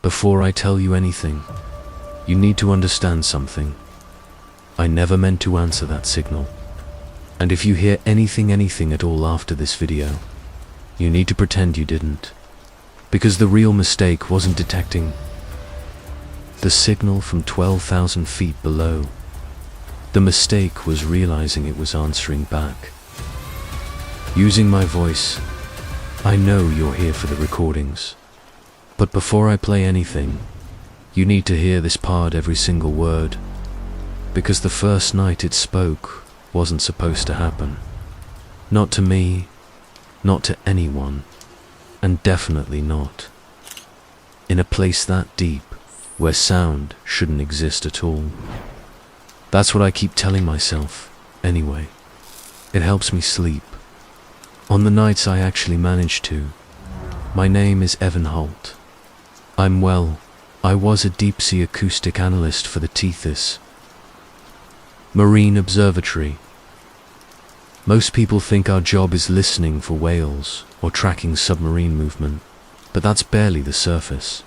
Before I tell you anything, you need to understand something. I never meant to answer that signal. And if you hear anything at all after this video, you need to pretend you didn't. Because the real mistake wasn't detecting the signal from 12,000 feet below. The mistake was realizing it was answering back. Using my voice. I know you're here for the recordings. But before I play anything, you need to hear this part every single word. Because the first night it spoke wasn't supposed to happen. Not to me, not to anyone, and definitely not in a place that deep where sound shouldn't exist at all. That's what I keep telling myself, anyway. It helps me sleep. On the nights I actually manage to. My name is Evan Holt. I was a deep-sea acoustic analyst for the Tethys Marine Observatory. Most people think our job is listening for whales or tracking submarine movement, but that's barely the surface.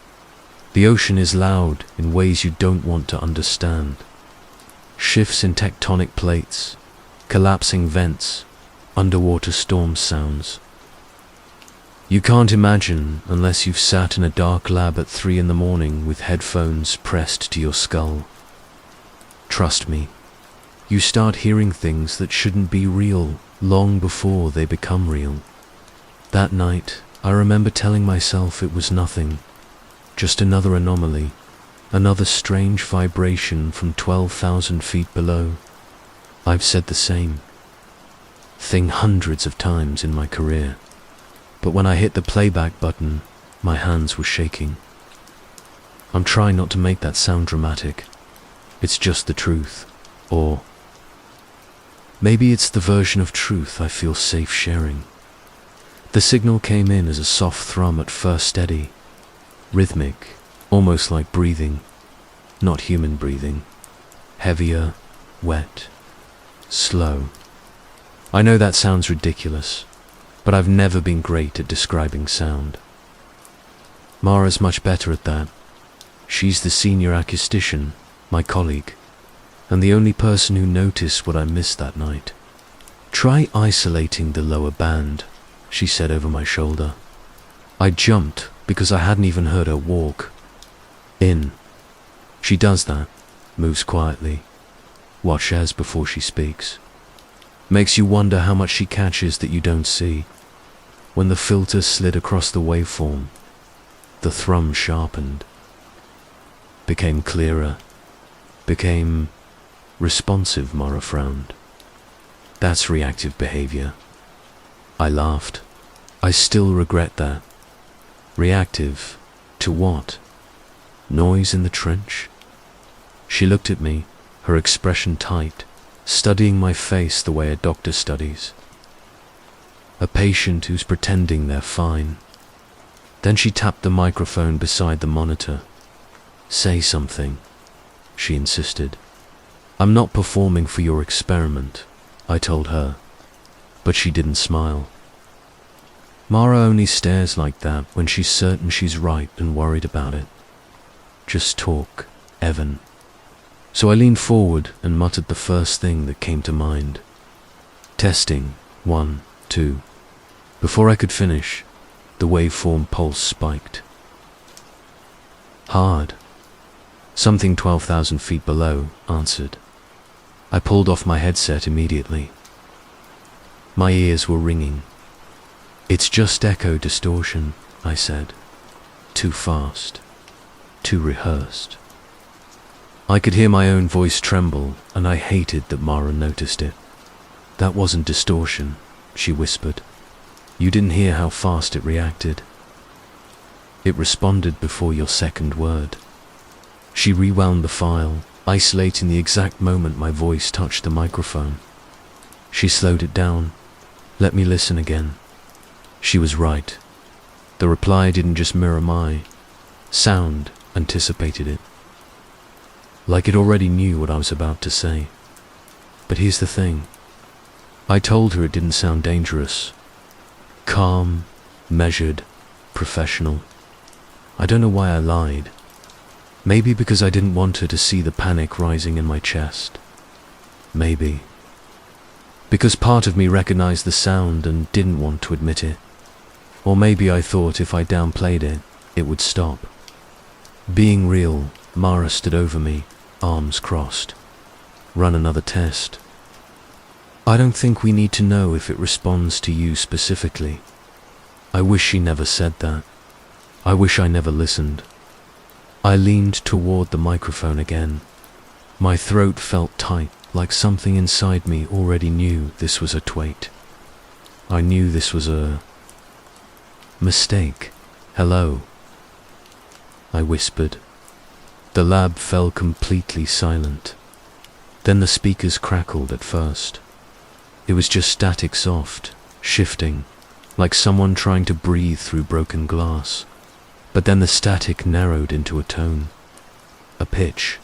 The ocean is loud in ways you don't want to understand. Shifts in tectonic plates, collapsing vents, underwater storm sounds. You can't imagine unless you've sat in a dark lab at 3 in the morning with headphones pressed to your skull. Trust me, you start hearing things that shouldn't be real long before they become real. That night, I remember telling myself it was nothing, just another anomaly, another strange vibration from 12,000 feet below. I've said the same thing hundreds of times in my career. But when I hit the playback button, my hands were shaking. I'm trying not to make that sound dramatic. It's just the truth. Or maybe it's the version of truth I feel safe sharing. The signal came in as a soft thrum at first, steady, rhythmic, almost like breathing, not human breathing. Heavier, wet, slow. I know that sounds ridiculous, but I've never been great at describing sound. Mara's much better at that. She's the senior acoustician, my colleague, and the only person who noticed what I missed that night. Try isolating the lower band, she said over my shoulder. I jumped because I hadn't even heard her walk. In. She does that, moves quietly, watches before she speaks. Makes you wonder how much she catches that you don't see. When the filter slid across the waveform, the thrum sharpened, became clearer, became responsive. Mara frowned. That's reactive behavior. I laughed. I still regret that. Reactive to what? Noise in the trench? She looked at me, her expression tight, studying my face the way a doctor studies. A patient who's pretending they're fine. Then she tapped the microphone beside the monitor. Say something, she insisted. I'm not performing for your experiment, I told her, but she didn't smile. Mara only stares like that when she's certain she's right and worried about it. Just talk, Evan. So I leaned forward and muttered the first thing that came to mind. Testing, 1, 2. Before I could finish, the waveform pulse spiked. Hard. Something 12,000 feet below answered. I pulled off my headset immediately. My ears were ringing. It's just echo distortion, I said. Too fast. Too rehearsed. I could hear my own voice tremble, and I hated that Mara noticed it. That wasn't distortion, she whispered. You didn't hear how fast it reacted. It responded before your second word. She rewound the file, isolating the exact moment my voice touched the microphone. She slowed it down. Let me listen again. She was right. The reply didn't just mirror my sound, anticipated it. Like it already knew what I was about to say. But here's the thing. I told her it didn't sound dangerous. Calm, measured, professional. I don't know why I lied. Maybe because I didn't want her to see the panic rising in my chest. Maybe because part of me recognized the sound and didn't want to admit it. Or maybe I thought if I downplayed it, it would stop. Being real, Mara stood over me, arms crossed. Run another test. I don't think we need to know if it responds to you specifically. I wish she never said that. I wish I never listened. I leaned toward the microphone again. My throat felt tight, like something inside me already knew this was a twait. I knew this was a mistake. Hello, I whispered. The lab fell completely silent. Then the speakers crackled at first. It was just static soft, shifting, like someone trying to breathe through broken glass. But then the static narrowed into a tone, a pitch,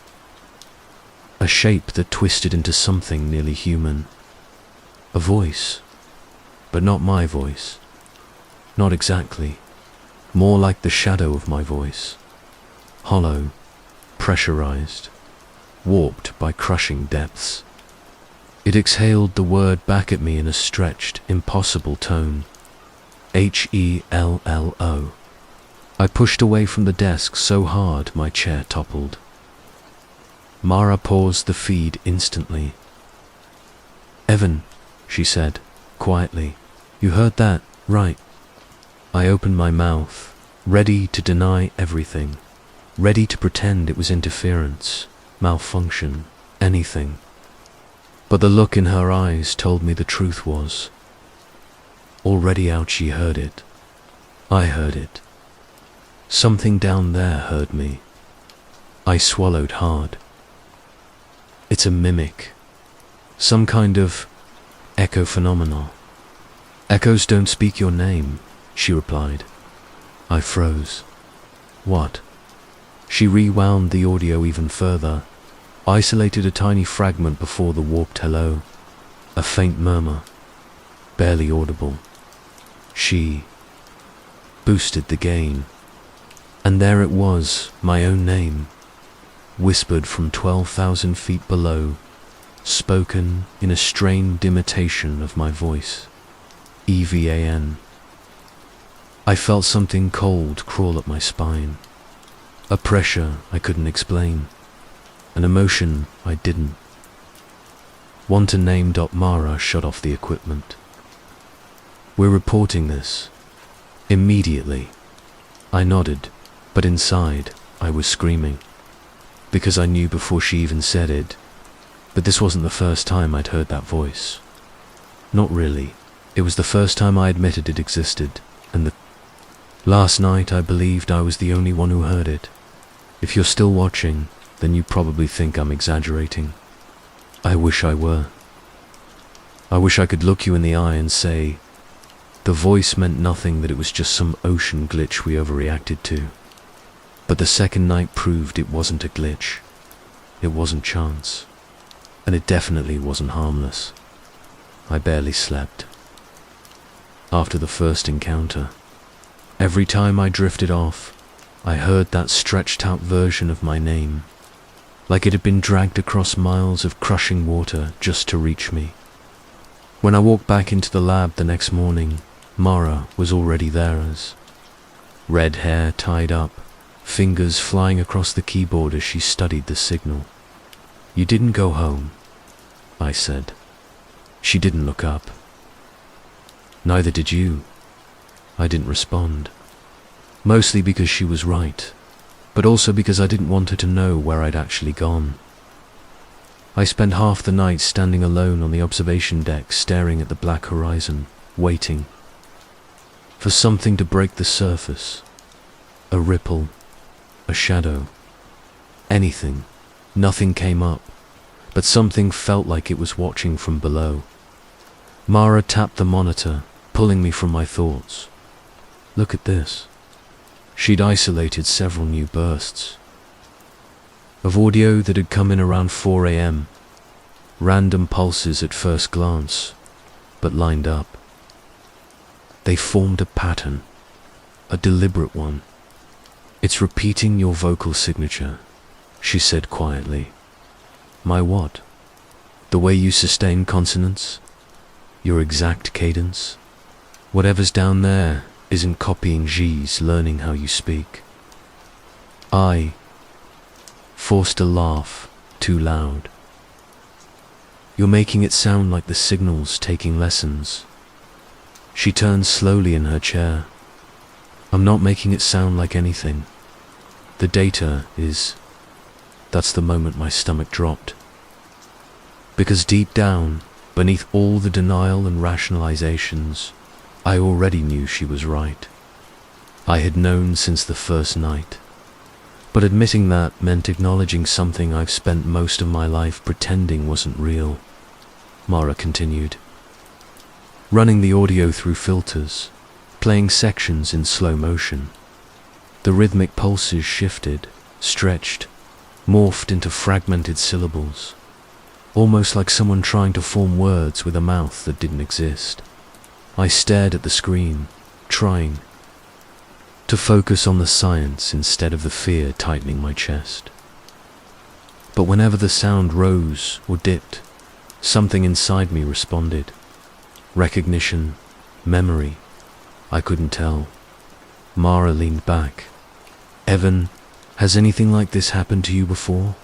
a shape that twisted into something nearly human. A voice, but not my voice. Not exactly. More like the shadow of my voice. Hollow, pressurized, warped by crushing depths. It exhaled the word back at me in a stretched, impossible tone. Hello. I pushed away from the desk so hard my chair toppled. Mara paused the feed instantly. Evan, she said, quietly, you heard that, right? I opened my mouth, ready to deny everything, ready to pretend it was interference, malfunction, anything. But the look in her eyes told me the truth was. Already out she heard it. I heard it. Something down there heard me. I swallowed hard. It's a mimic. Some kind of echo phenomenon. Echoes don't speak your name, she replied. I froze. What? She rewound the audio even further, isolated a tiny fragment before the warped hello, a faint murmur, barely audible. She boosted the gain, and there it was, my own name, whispered from 12,000 feet below, spoken in a strained imitation of my voice. EVAN. I felt something cold crawl up my spine, a pressure I couldn't explain, an emotion I didn't. Want to name Mara shut off the equipment. We're reporting this. Immediately. I nodded, but inside I was screaming, because I knew before she even said it. But this wasn't the first time I'd heard that voice. Not really. It was the first time I admitted it existed, and last night I believed I was the only one who heard it. If you're still watching, then you probably think I'm exaggerating. I wish I were. I wish I could look you in the eye and say, the voice meant nothing, that it was just some ocean glitch we overreacted to. But the second night proved it wasn't a glitch. It wasn't chance. And it definitely wasn't harmless. I barely slept. After the first encounter, every time I drifted off, I heard that stretched out version of my name, like it had been dragged across miles of crushing water just to reach me. When I walked back into the lab the next morning, Mara was already there, as red hair tied up, fingers flying across the keyboard as she studied the signal. You didn't go home, I said. She didn't look up. Neither did you. I didn't respond. Mostly because she was right, but also because I didn't want her to know where I'd actually gone. I spent half the night standing alone on the observation deck, staring at the black horizon, waiting for something to break the surface. A ripple, a shadow, anything. Nothing came up, but something felt like it was watching from below. Mara tapped the monitor, pulling me from my thoughts. Look at this. She'd isolated several new bursts of audio that had come in around 4 a.m. Random pulses at first glance, but lined up. They formed a pattern, a deliberate one. It's repeating your vocal signature, she said quietly. My what? The way you sustain consonants? Your exact cadence? Whatever's down there isn't copying G's learning how you speak. I forced a laugh too loud. You're making it sound like the signal's taking lessons. She turned slowly in her chair. I'm not making it sound like anything. The data is... That's the moment my stomach dropped. Because deep down, beneath all the denial and rationalizations, I already knew she was right. I had known since the first night. But admitting that meant acknowledging something I've spent most of my life pretending wasn't real. Mara continued, running the audio through filters, playing sections in slow motion. The rhythmic pulses shifted, stretched, morphed into fragmented syllables, almost like someone trying to form words with a mouth that didn't exist. I stared at the screen, trying to focus on the science instead of the fear tightening my chest. But whenever the sound rose or dipped, something inside me responded. Recognition, memory, I couldn't tell. Mara leaned back. Evan, has anything like this happened to you before?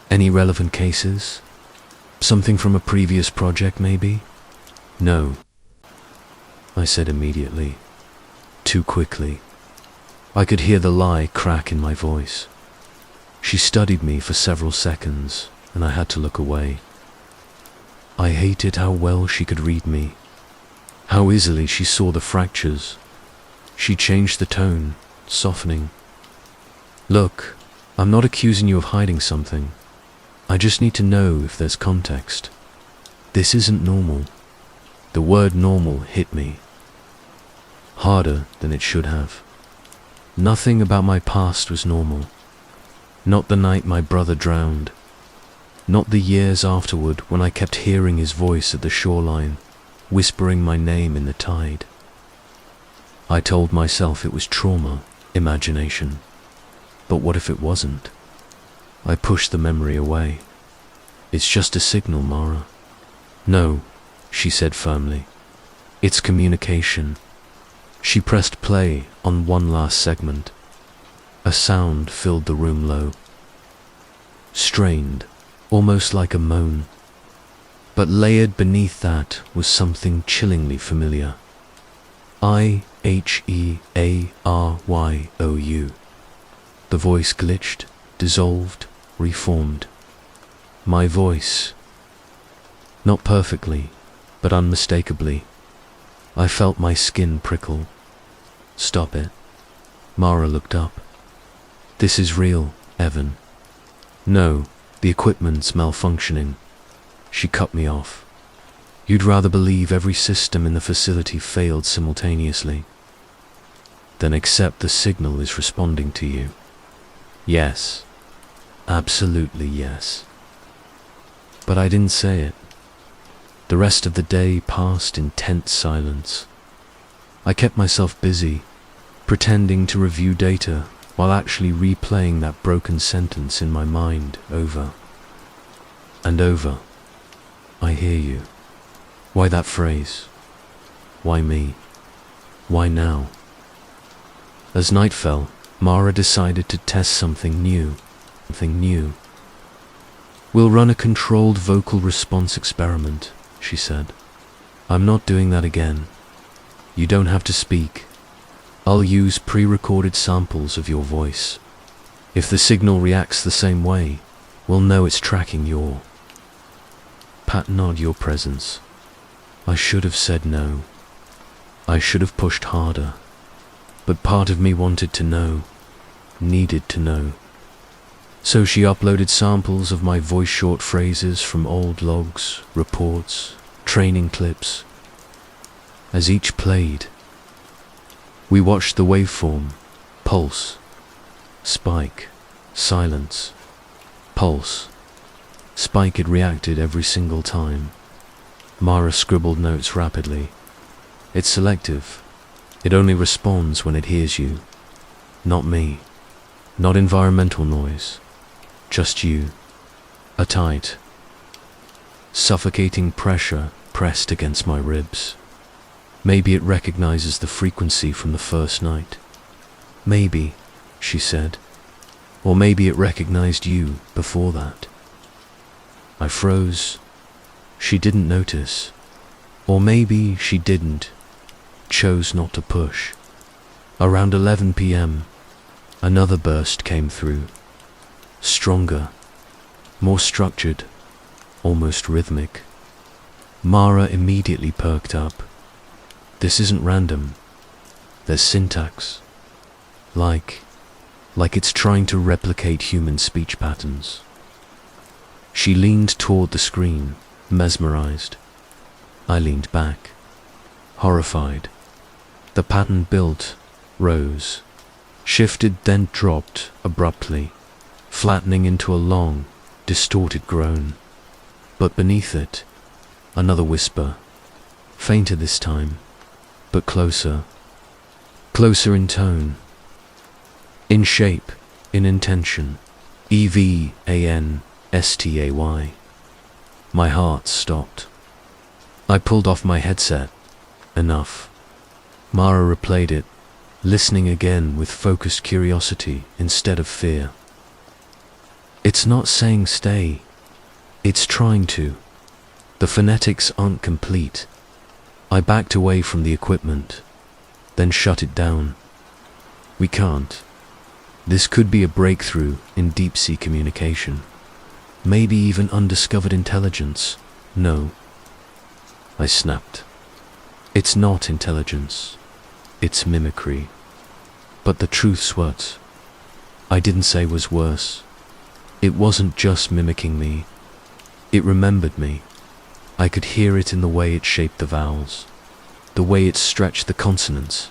Any relevant cases? Something from a previous project, maybe? No, I said immediately. Too quickly. I could hear the lie crack in my voice. She studied me for several seconds, and I had to look away. I hated how well she could read me, how easily she saw the fractures. She changed the tone, softening. Look, I'm not accusing you of hiding something. I just need to know if there's context. This isn't normal. The word normal hit me harder than it should have. Nothing about my past was normal. Not the night my brother drowned. Not the years afterward when I kept hearing his voice at the shoreline, whispering my name in the tide. I told myself it was trauma, imagination. But what if it wasn't? I pushed the memory away. It's just a signal, Mara. No, she said firmly. It's communication. She pressed play on one last segment. A sound filled the room low. Strained, almost like a moan. But layered beneath that was something chillingly familiar. I-H-E-A-R-Y-O-U. The voice glitched, dissolved, reformed. My voice. Not perfectly, but unmistakably. I felt my skin prickle. Stop it. Mara looked up. This is real, Evan. No, the equipment's malfunctioning. She cut me off. You'd rather believe every system in the facility failed simultaneously. Then accept the signal is responding to you. Yes. Absolutely yes. But I didn't say it. The rest of the day passed in tense silence. I kept myself busy, pretending to review data while actually replaying that broken sentence in my mind over and over. I hear you. Why that phrase? Why me? Why now? As night fell, Mara decided to test something new. We'll run a controlled vocal response experiment, she said. I'm not doing that again. You don't have to speak. I'll use pre-recorded samples of your voice. If the signal reacts the same way, we'll know it's tracking your your presence. I should have said no. I should have pushed harder. But part of me wanted to know, needed to know. So she uploaded samples of my voice short phrases from old logs, reports, training clips. As each played, we watched the waveform, pulse, spike, silence, pulse, spike. It reacted every single time. Mara scribbled notes rapidly. It's selective. It only responds when it hears you, not me. Not environmental noise, just you. A tight, suffocating pressure pressed against my ribs. Maybe it recognizes the frequency from the first night. Maybe, she said. Or maybe it recognized you before that. I froze. She didn't notice. Or maybe she didn't, chose not to push. Around 11 p.m., another burst came through. Stronger, more structured, almost rhythmic. Mara immediately perked up. This isn't random. There's syntax. Like it's trying to replicate human speech patterns. She leaned toward the screen, mesmerized. I leaned back, horrified. The pattern built, rose, shifted, then dropped abruptly, flattening into a long, distorted groan. But beneath it, another whisper, fainter this time, but closer. Closer in tone, in shape, in intention. EVANSTAY. My heart stopped. I pulled off my headset. Enough. Mara replayed it, listening again with focused curiosity instead of fear. It's not saying stay. It's trying to. The phonetics aren't complete. I backed away from the equipment, then shut it down. We can't. This could be a breakthrough in deep-sea communication. Maybe even undiscovered intelligence. No. I snapped. It's not intelligence. It's mimicry. But the truth's what I didn't say was worse. It wasn't just mimicking me. It remembered me. I could hear it in the way it shaped the vowels, the way it stretched the consonants,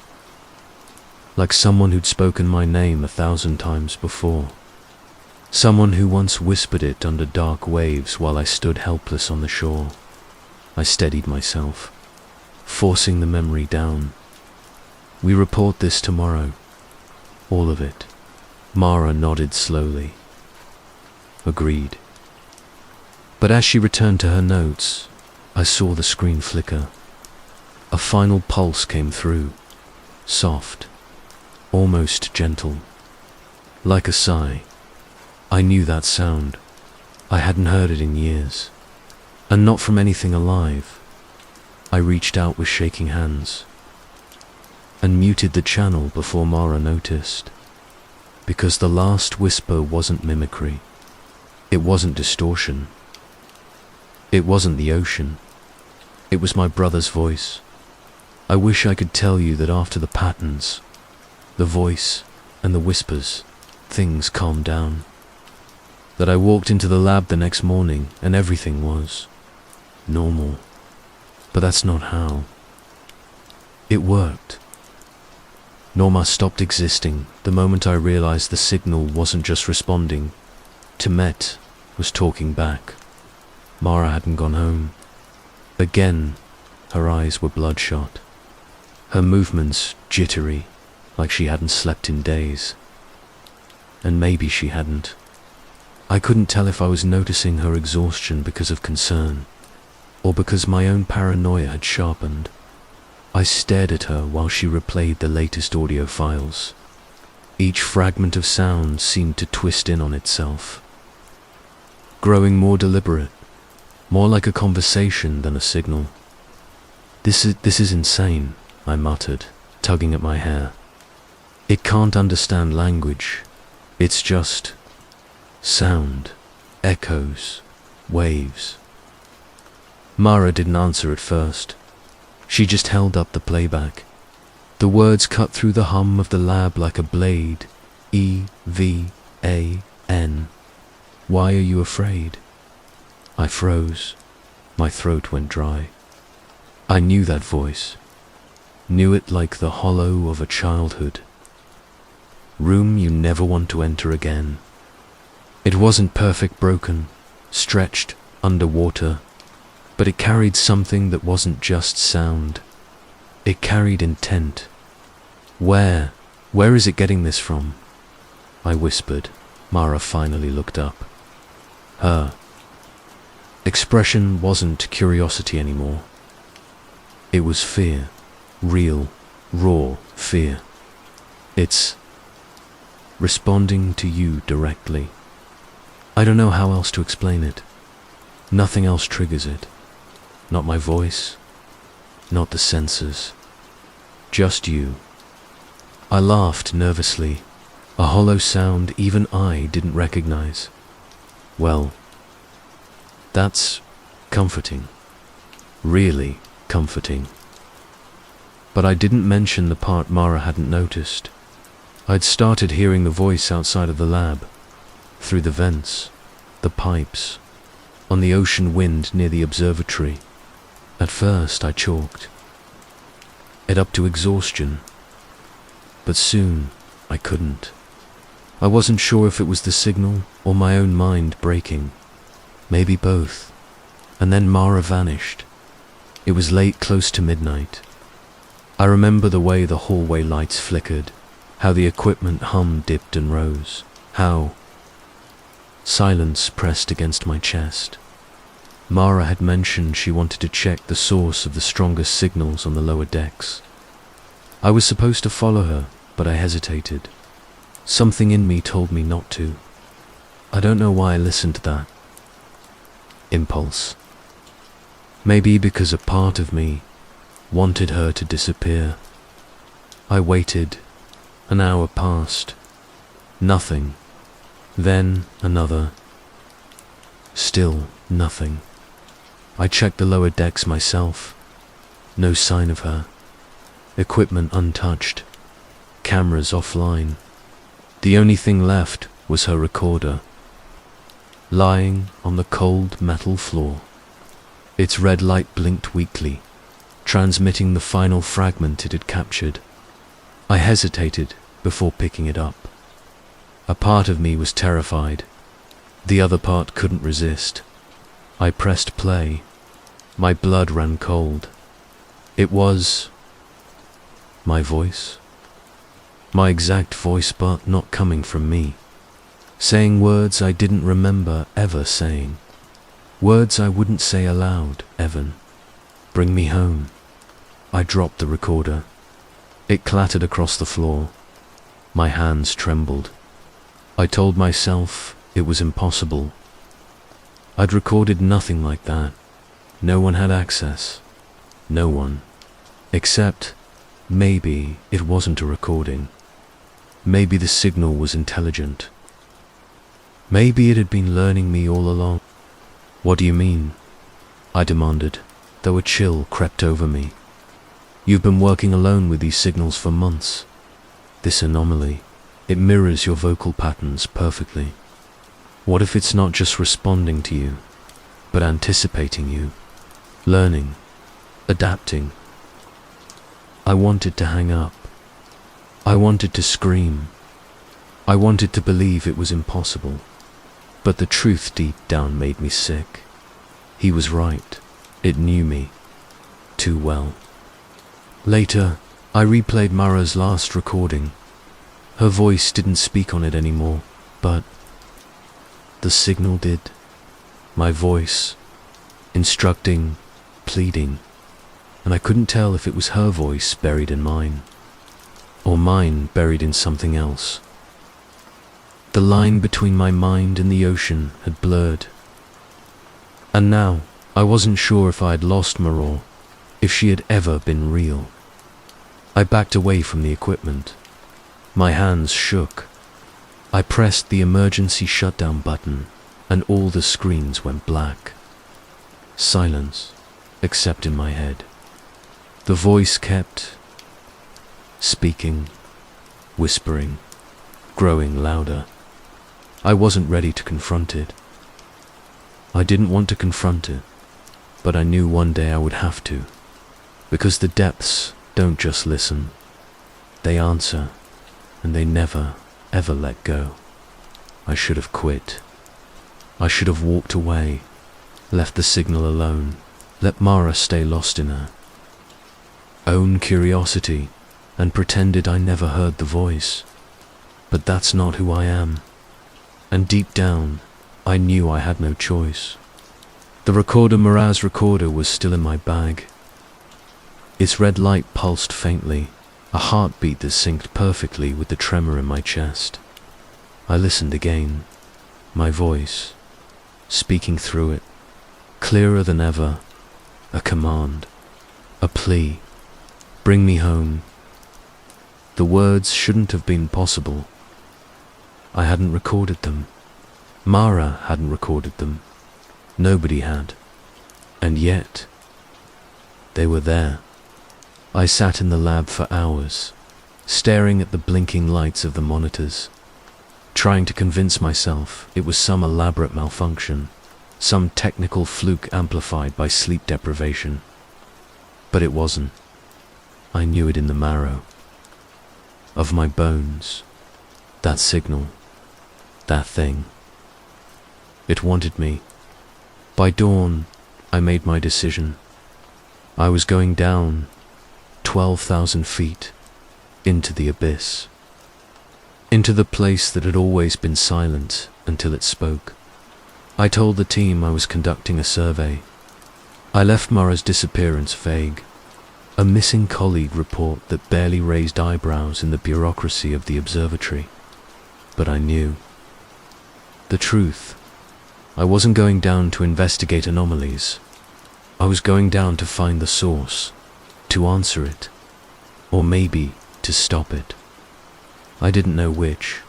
like someone who'd spoken my name 1,000 times before. Someone who once whispered it under dark waves while I stood helpless on the shore. I steadied myself, forcing the memory down. We report this tomorrow. All of it. Mara nodded slowly. Agreed. But as she returned to her notes, I saw the screen flicker. A final pulse came through, soft, almost gentle, like a sigh. I knew that sound. I hadn't heard it in years, and not from anything alive. I reached out with shaking hands and muted the channel before Mara noticed, because the last whisper wasn't mimicry. It wasn't distortion. It wasn't the ocean. It was my brother's voice. I wish I could tell you that after the patterns, the voice, and the whispers, things calmed down. That I walked into the lab the next morning and everything was normal. But that's not how. It worked. Norma stopped existing the moment I realized the signal wasn't just responding. Timet was talking back. Mara hadn't gone home. Again, her eyes were bloodshot. Her movements jittery, like she hadn't slept in days. And maybe she hadn't. I couldn't tell if I was noticing her exhaustion because of concern, or because my own paranoia had sharpened. I stared at her while she replayed the latest audio files. Each fragment of sound seemed to twist in on itself, growing more deliberate, more like a conversation than a signal. This is insane, I muttered, tugging at my hair. It can't understand language. It's just sound, echoes, waves. Mara didn't answer at first. She just held up the playback. The words cut through the hum of the lab like a blade. E-V-A-N. Why are you afraid? I froze. My throat went dry. I knew that voice. Knew it like the hollow of a childhood. Room you never want to enter again. It wasn't perfect, broken, stretched, underwater, but it carried something that wasn't just sound. It carried intent. Where is it getting this from? I whispered. Mara finally looked up. Her expression wasn't curiosity anymore. It was fear. Real, raw fear. It's responding to you directly. I don't know how else to explain it. Nothing else triggers it. Not my voice, not the sensors. Just you. I laughed nervously, a hollow sound even I didn't recognize. Well, that's comforting. Really comforting. But I didn't mention the part Mara hadn't noticed. I'd started hearing the voice outside of the lab, through the vents, the pipes, on the ocean wind near the observatory. At first I chalked it up to exhaustion, but soon I couldn't. I wasn't sure if it was the signal or my own mind breaking. Maybe both. And then Mara vanished. It was late, close to midnight. I remember the way the hallway lights flickered, how the equipment hummed, dipped and rose, how silence pressed against my chest. Mara had mentioned she wanted to check the source of the strongest signals on the lower decks. I was supposed to follow her, but I hesitated. Something in me told me not to. I don't know why I listened to that impulse. Maybe because a part of me wanted her to disappear. I waited. An hour passed. Nothing. Then another. Still nothing. I checked the lower decks myself. No sign of her. Equipment untouched. Cameras offline. The only thing left was her recorder, lying on the cold metal floor. Its red light blinked weakly, transmitting the final fragment it had captured. I hesitated before picking it up. A part of me was terrified. The other part couldn't resist. I pressed play. My blood ran cold. It was my voice. My exact voice, but not coming from me. Saying words I didn't remember ever saying. Words I wouldn't say aloud, Evan. Bring me home. I dropped the recorder. It clattered across the floor. My hands trembled. I told myself it was impossible. I'd recorded nothing like that. No one had access. No one. Except, maybe it wasn't a recording. Maybe the signal was intelligent. Maybe it had been learning me all along. What do you mean? I demanded, though a chill crept over me. You've been working alone with these signals for months. This anomaly, it mirrors your vocal patterns perfectly. What if it's not just responding to you, but anticipating you, learning, adapting? I wanted to hang up. I wanted to scream. I wanted to believe it was impossible. But the truth deep down made me sick. He was right. It knew me too well. Later, I replayed Mara's last recording. Her voice didn't speak on it anymore, but the signal did. My voice, instructing, pleading, and I couldn't tell if it was her voice buried in mine, or mine buried in something else. The line between my mind and the ocean had blurred. And now, I wasn't sure if I had lost Mara, if she had ever been real. I backed away from the equipment. My hands shook. I pressed the emergency shutdown button, and all the screens went black. Silence, except in my head. The voice kept speaking, whispering, growing louder. I wasn't ready to confront it. I didn't want to confront it, but I knew one day I would have to, because the depths don't just listen. They answer, and they never, ever let go. I should have quit. I should have walked away, left the signal alone, let Mara stay lost in her own curiosity, and pretended I never heard the voice. But that's not who I am. And deep down, I knew I had no choice. The Miraz recorder was still in my bag. Its red light pulsed faintly, a heartbeat that synced perfectly with the tremor in my chest. I listened again, my voice, speaking through it, clearer than ever, a command, a plea, bring me home. The words shouldn't have been possible. I hadn't recorded them. Mara hadn't recorded them. Nobody had. And yet, they were there. I sat in the lab for hours, staring at the blinking lights of the monitors, trying to convince myself it was some elaborate malfunction, some technical fluke amplified by sleep deprivation. But it wasn't. I knew it in the marrow of my bones. That signal, that thing. It wanted me. By dawn, I made my decision. I was going down 12,000 feet into the abyss, into the place that had always been silent until it spoke. I told the team I was conducting a survey. I left Mara's disappearance vague, a missing colleague report that barely raised eyebrows in the bureaucracy of the observatory. But I knew the truth. I wasn't going down to investigate anomalies. I was going down to find the source, to answer it, or maybe to stop it. I didn't know which.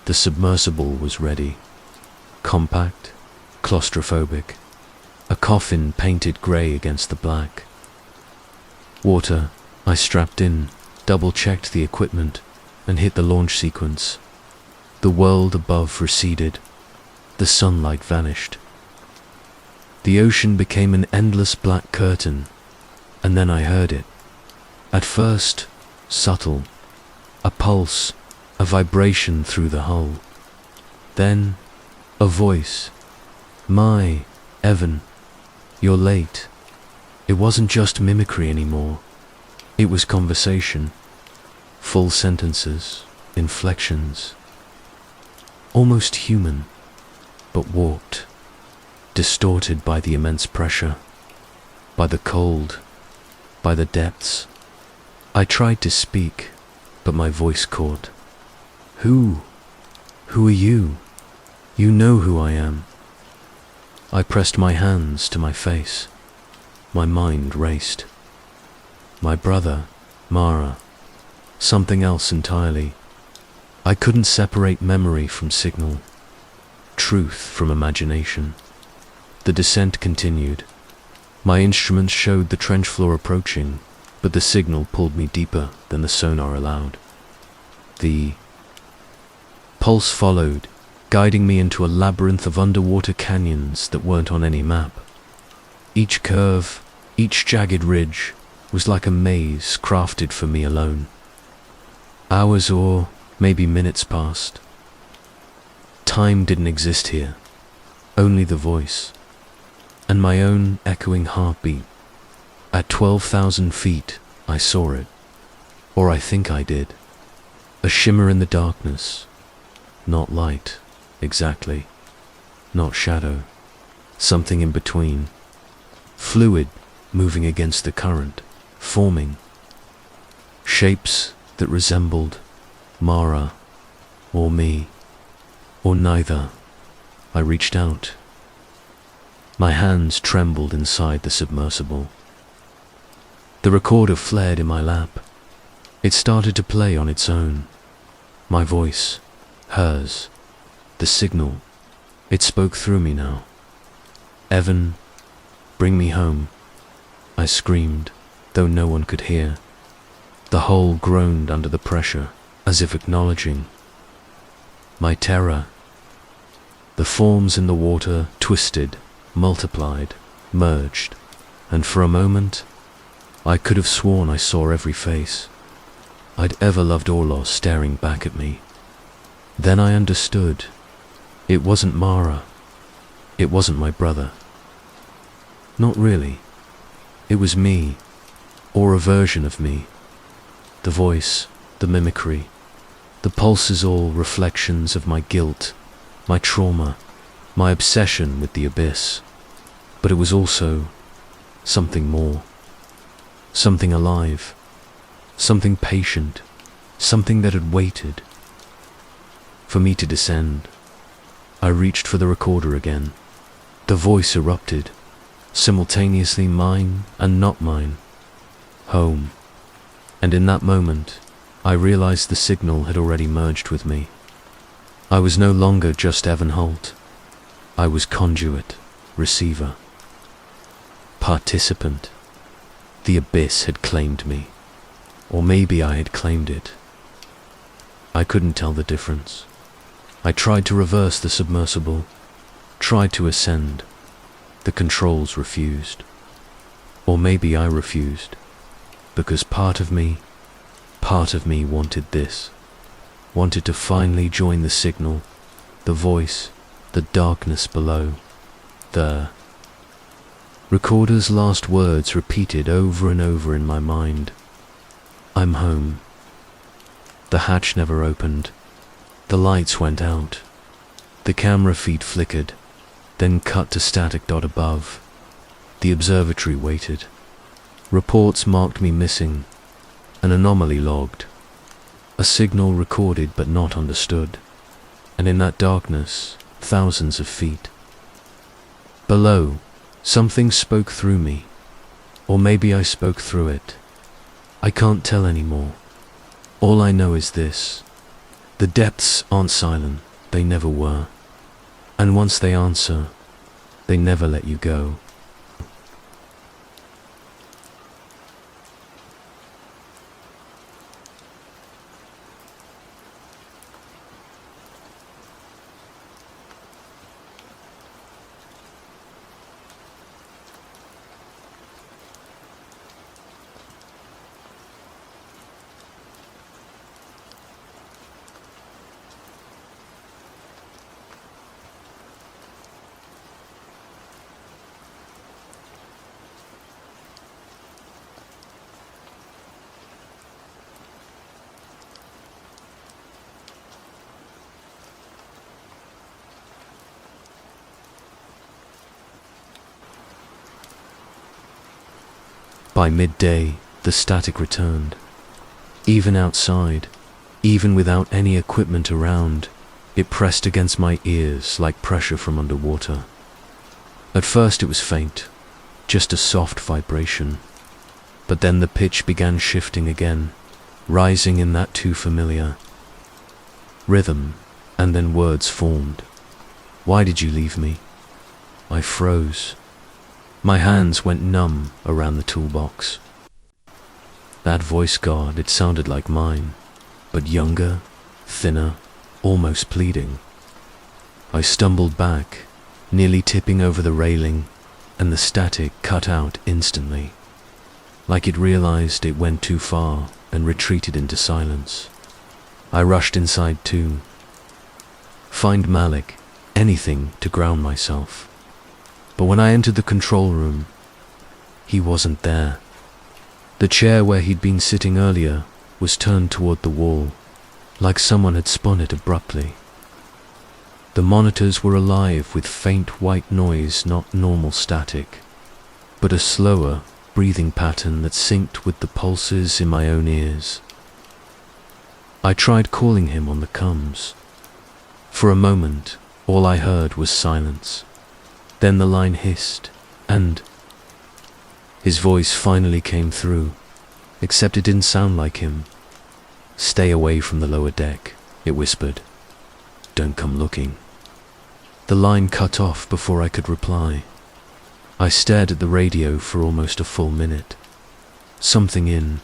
The submersible was ready. Compact, claustrophobic, a coffin painted grey against the black. Water, I strapped in, double-checked the equipment, and hit the launch sequence. The world above receded. The sunlight vanished. The ocean became an endless black curtain, and then I heard it. At first, subtle, a pulse, a vibration through the hull. Then, a voice. My, Evan, you're late. It wasn't just mimicry anymore. It was conversation. Full sentences, inflections. Almost human, but warped, distorted by the immense pressure, by the cold, by the depths. I tried to speak, but my voice caught. Who? Who are you? You know who I am. I pressed my hands to my face. My mind raced. My brother, Mara, something else entirely. I couldn't separate memory from signal, truth from imagination. The descent continued. My instruments showed the trench floor approaching, but the signal pulled me deeper than the sonar allowed. The pulse followed, guiding me into a labyrinth of underwater canyons that weren't on any map. Each curve, each jagged ridge, was like a maze crafted for me alone. Hours or maybe minutes passed. Time didn't exist here, only the voice, and my own echoing heartbeat. At 12,000 feet, I saw it, or I think I did. A shimmer in the darkness, not light, exactly, not shadow, something in between. Fluid moving against the current, forming shapes that resembled Mara, or me, or neither. I reached out. My hands trembled inside the submersible. The recorder flared in my lap. It started to play on its own. My voice, hers, the signal, it spoke through me now. Evan, bring me home, I screamed, though no one could hear. The hull groaned under the pressure, as if acknowledging my terror. The forms in the water twisted, multiplied, merged, and for a moment, I could have sworn I saw every face I'd ever loved Orlos staring back at me. Then I understood. It wasn't Mara. It wasn't my brother. Not really. It was me, or a version of me. The voice, the mimicry, The pulses all reflections of my guilt, my trauma, my obsession with the abyss. But it was also something more. Something alive. Something patient. Something that had waited for me to descend. I reached for the recorder again. The voice erupted, simultaneously mine and not mine. Home. And in that moment, I realized the signal had already merged with me. I was no longer just Evan Holt. I was conduit, receiver, participant. The abyss had claimed me. Or maybe I had claimed it. I couldn't tell the difference. I tried to reverse the submersible, tried to ascend. The controls refused. Or maybe I refused, because part of me wanted this, wanted to finally join the signal, the voice, the darkness below. The recorder's last words repeated over and over in my mind. I'm home. The hatch never opened. The lights went out. The camera feed flickered, then cut to static dot above. The observatory waited. Reports marked me missing. An anomaly logged. A signal recorded but not understood. And in that darkness, thousands of feet below, something spoke through me. Or maybe I spoke through it. I can't tell anymore. All I know is this. The depths aren't silent, they never were. And once they answer, they never let you go. By midday, the static returned. Even outside, even without any equipment around, it pressed against my ears like pressure from underwater. At first it was faint, just a soft vibration. But then the pitch began shifting again, rising in that too familiar rhythm, and then words formed. Why did you leave me? I froze. My hands went numb around the toolbox. That voice guard, it sounded like mine, but younger, thinner, almost pleading. I stumbled back, nearly tipping over the railing, and the static cut out instantly, like it realized it went too far and retreated into silence. I rushed inside too. Find Malik, anything to ground myself. But when I entered the control room, he wasn't there. The chair where he'd been sitting earlier was turned toward the wall, like someone had spun it abruptly. The monitors were alive with faint white noise, not normal static, but a slower, breathing pattern that synced with the pulses in my own ears. I tried calling him on the comms. For a moment, all I heard was silence. Then the line hissed, and his voice finally came through, except it didn't sound like him. Stay away from the lower deck, it whispered. Don't come looking. The line cut off before I could reply. I stared at the radio for almost a full minute. Something in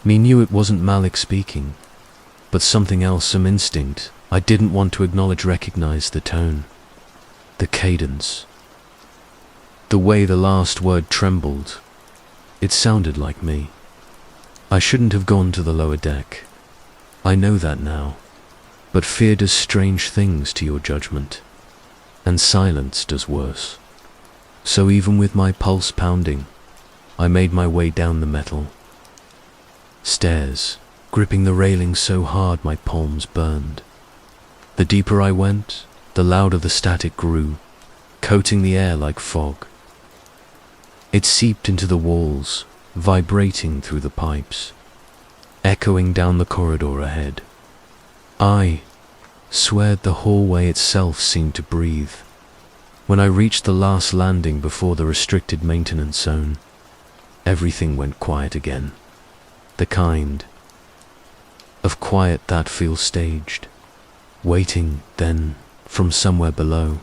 me knew it wasn't Malik speaking, but something else, some instinct I didn't want to acknowledge, recognized the tone. The cadence. The way the last word trembled. It sounded like me. I shouldn't have gone to the lower deck. I know that now. But fear does strange things to your judgment. And silence does worse. So even with my pulse pounding, I made my way down the metal stairs, gripping the railing so hard my palms burned. The deeper I went, the louder the static grew, coating the air like fog. It seeped into the walls, vibrating through the pipes, echoing down the corridor ahead. I swear the hallway itself seemed to breathe. When I reached the last landing before the restricted maintenance zone, everything went quiet again. The kind of quiet that feels staged. Waiting, then, from somewhere below,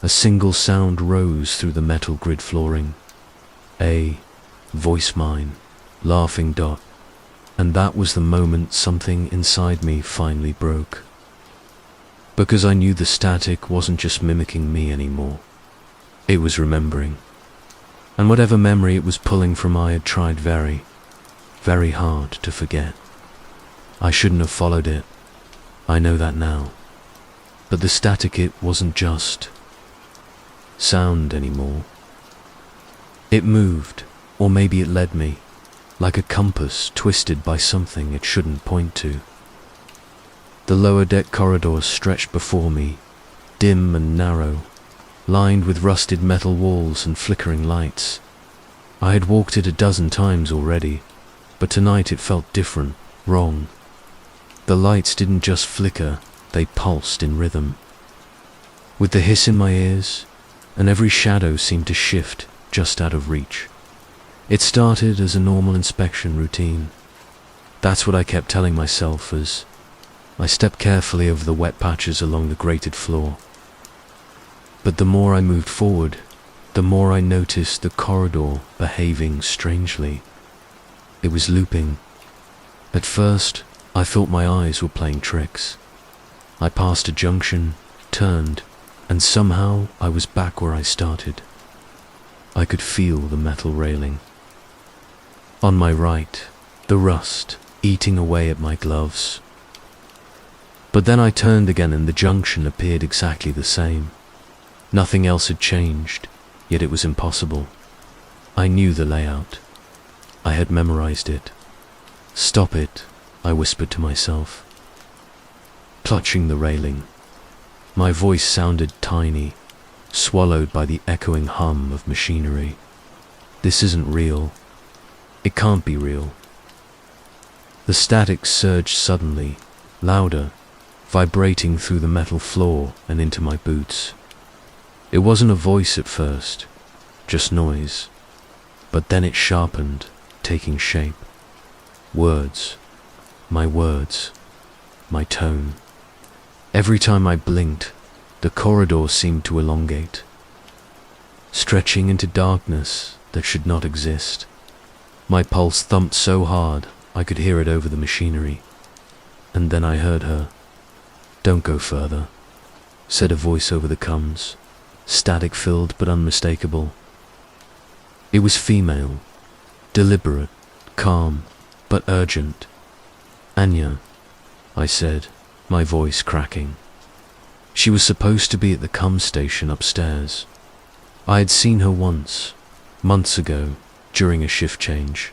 a single sound rose through the metal grid flooring. A voice mine, laughing dot. And that was the moment something inside me finally broke. Because I knew the static wasn't just mimicking me anymore. It was remembering. And whatever memory it was pulling from, I had tried very, very hard to forget. I shouldn't have followed it. I know that now. But the static, it wasn't just sound anymore. It moved, or maybe it led me, like a compass twisted by something it shouldn't point to. The lower deck corridors stretched before me, dim and narrow, lined with rusted metal walls and flickering lights. I had walked it a dozen times already, but tonight it felt different, wrong. The lights didn't just flicker, they pulsed in rhythm. With the hiss in my ears, and every shadow seemed to shift just out of reach. It started as a normal inspection routine. That's what I kept telling myself as I stepped carefully over the wet patches along the grated floor. But the more I moved forward, the more I noticed the corridor behaving strangely. It was looping. At first, I thought my eyes were playing tricks. I passed a junction, turned, and somehow I was back where I started. I could feel the metal railing. On my right, the rust eating away at my gloves. But then I turned again and the junction appeared exactly the same. Nothing else had changed, yet it was impossible. I knew the layout. I had memorized it. Stop it, I whispered to myself. Clutching the railing, my voice sounded tiny, swallowed by the echoing hum of machinery. This isn't real. It can't be real. The static surged suddenly, louder, vibrating through the metal floor and into my boots. It wasn't a voice at first, just noise. But then it sharpened, taking shape. Words, my tone. Every time I blinked, the corridor seemed to elongate, stretching into darkness that should not exist. My pulse thumped so hard I could hear it over the machinery. And then I heard her. "Don't go further," said a voice over the comms, static-filled but unmistakable. It was female, deliberate, calm, but urgent. "Anya," I said, my voice cracking. She was supposed to be at the comms station upstairs. I had seen her once, months ago, during a shift change.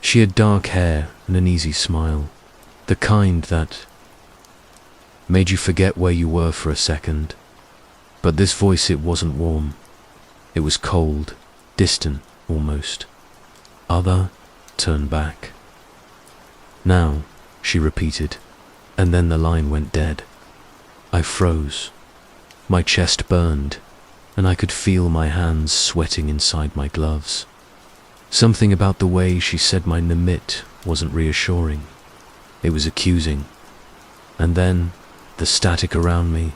She had dark hair and an easy smile, the kind that made you forget where you were for a second. But this voice, it wasn't warm. It was cold, distant, almost. "Other, turn back." "Now," she repeated, and then the line went dead. I froze. My chest burned, and I could feel my hands sweating inside my gloves. Something about the way she said my Namit wasn't reassuring. It was accusing. And then, the static around me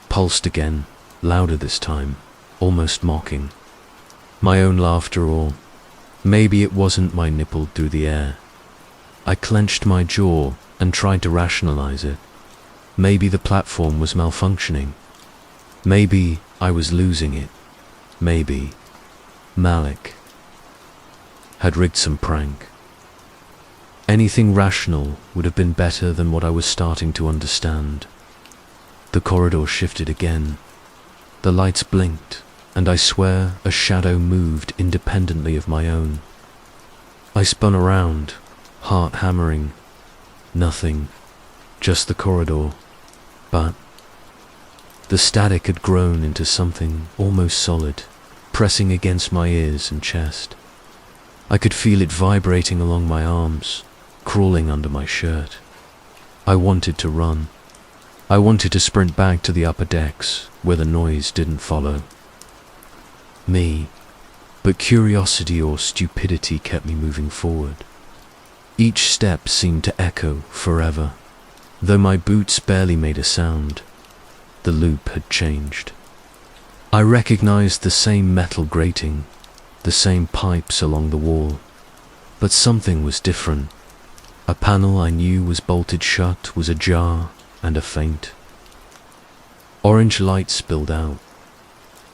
pulsed again, louder this time, almost mocking. My own laughter, or maybe it wasn't, my nippled through the air. I clenched my jaw and tried to rationalize it. Maybe the platform was malfunctioning. Maybe I was losing it. Maybe Malik had rigged some prank. Anything rational would have been better than what I was starting to understand. The corridor shifted again. The lights blinked, and I swear a shadow moved independently of my own. I spun around, heart hammering. Nothing, just the corridor. But the static had grown into something almost solid, pressing against my ears and chest. I could feel it vibrating along my arms, crawling under my shirt. I wanted to run. I wanted to sprint back to the upper decks, where the noise didn't follow me, but curiosity or stupidity kept me moving forward. Each step seemed to echo forever, though my boots barely made a sound. The loop had changed. I recognized the same metal grating, the same pipes along the wall, but something was different. A panel I knew was bolted shut was ajar, and a faint orange light spilled out.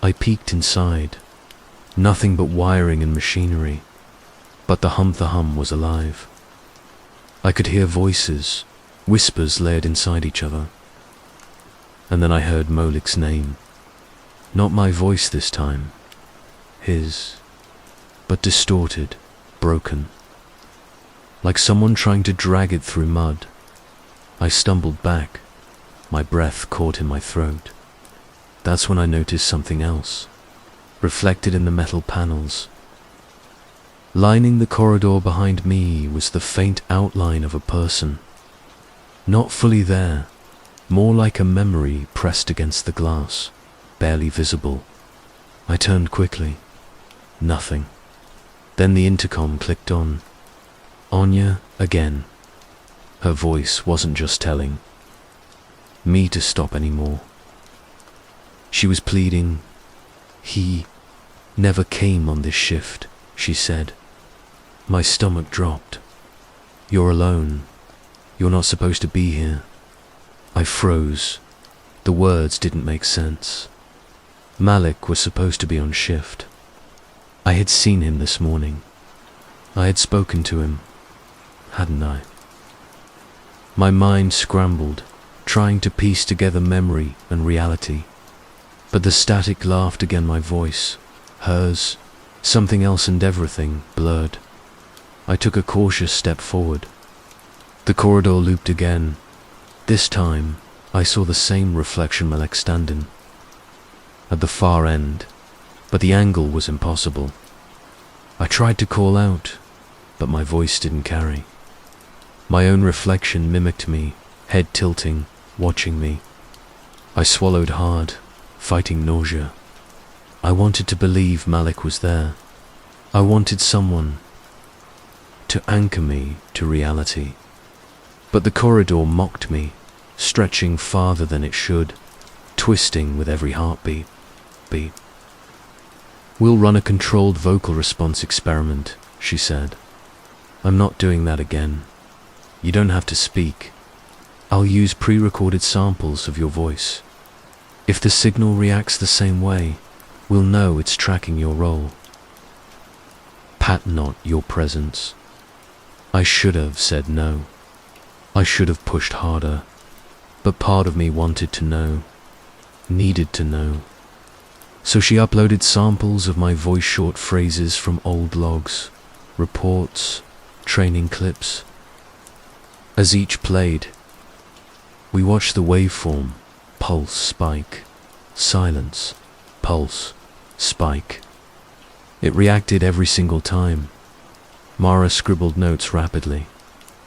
I peeked inside. Nothing but wiring and machinery, but the hum was alive. I could hear voices, whispers layered inside each other. And then I heard Molik's name. Not my voice this time. His, but distorted, broken. Like someone trying to drag it through mud. I stumbled back, my breath caught in my throat. That's when I noticed something else, reflected in the metal panels. Lining the corridor behind me was the faint outline of a person. Not fully there, more like a memory pressed against the glass, barely visible. I turned quickly. Nothing. Then the intercom clicked on. Anya again. Her voice wasn't just telling me to stop anymore. She was pleading. He never came on this shift, she said. My stomach dropped. You're alone. You're not supposed to be here. I froze. The words didn't make sense. Malik was supposed to be on shift. I had seen him this morning. I had spoken to him, hadn't I? My mind scrambled, trying to piece together memory and reality. But the static laughed again, my voice, hers, something else and everything blurred. I took a cautious step forward. The corridor looped again. This time, I saw the same reflection Malik standing at the far end, but the angle was impossible. I tried to call out, but my voice didn't carry. My own reflection mimicked me, head tilting, watching me. I swallowed hard, fighting nausea. I wanted to believe Malik was there. I wanted someone to anchor me to reality. But the corridor mocked me, stretching farther than it should, twisting with every heartbeat. We'll run a controlled vocal response experiment, she said. I'm not doing that again. You don't have to speak. I'll use pre-recorded samples of your voice. If the signal reacts the same way, we'll know it's tracking your role. Pat not your presence. I should have said no. I should have pushed harder. But part of me wanted to know, needed to know. So she uploaded samples of my voice, short phrases from old logs, reports, training clips. As each played, we watched the waveform, pulse, spike, silence, pulse, spike. It reacted every single time. Mara scribbled notes rapidly.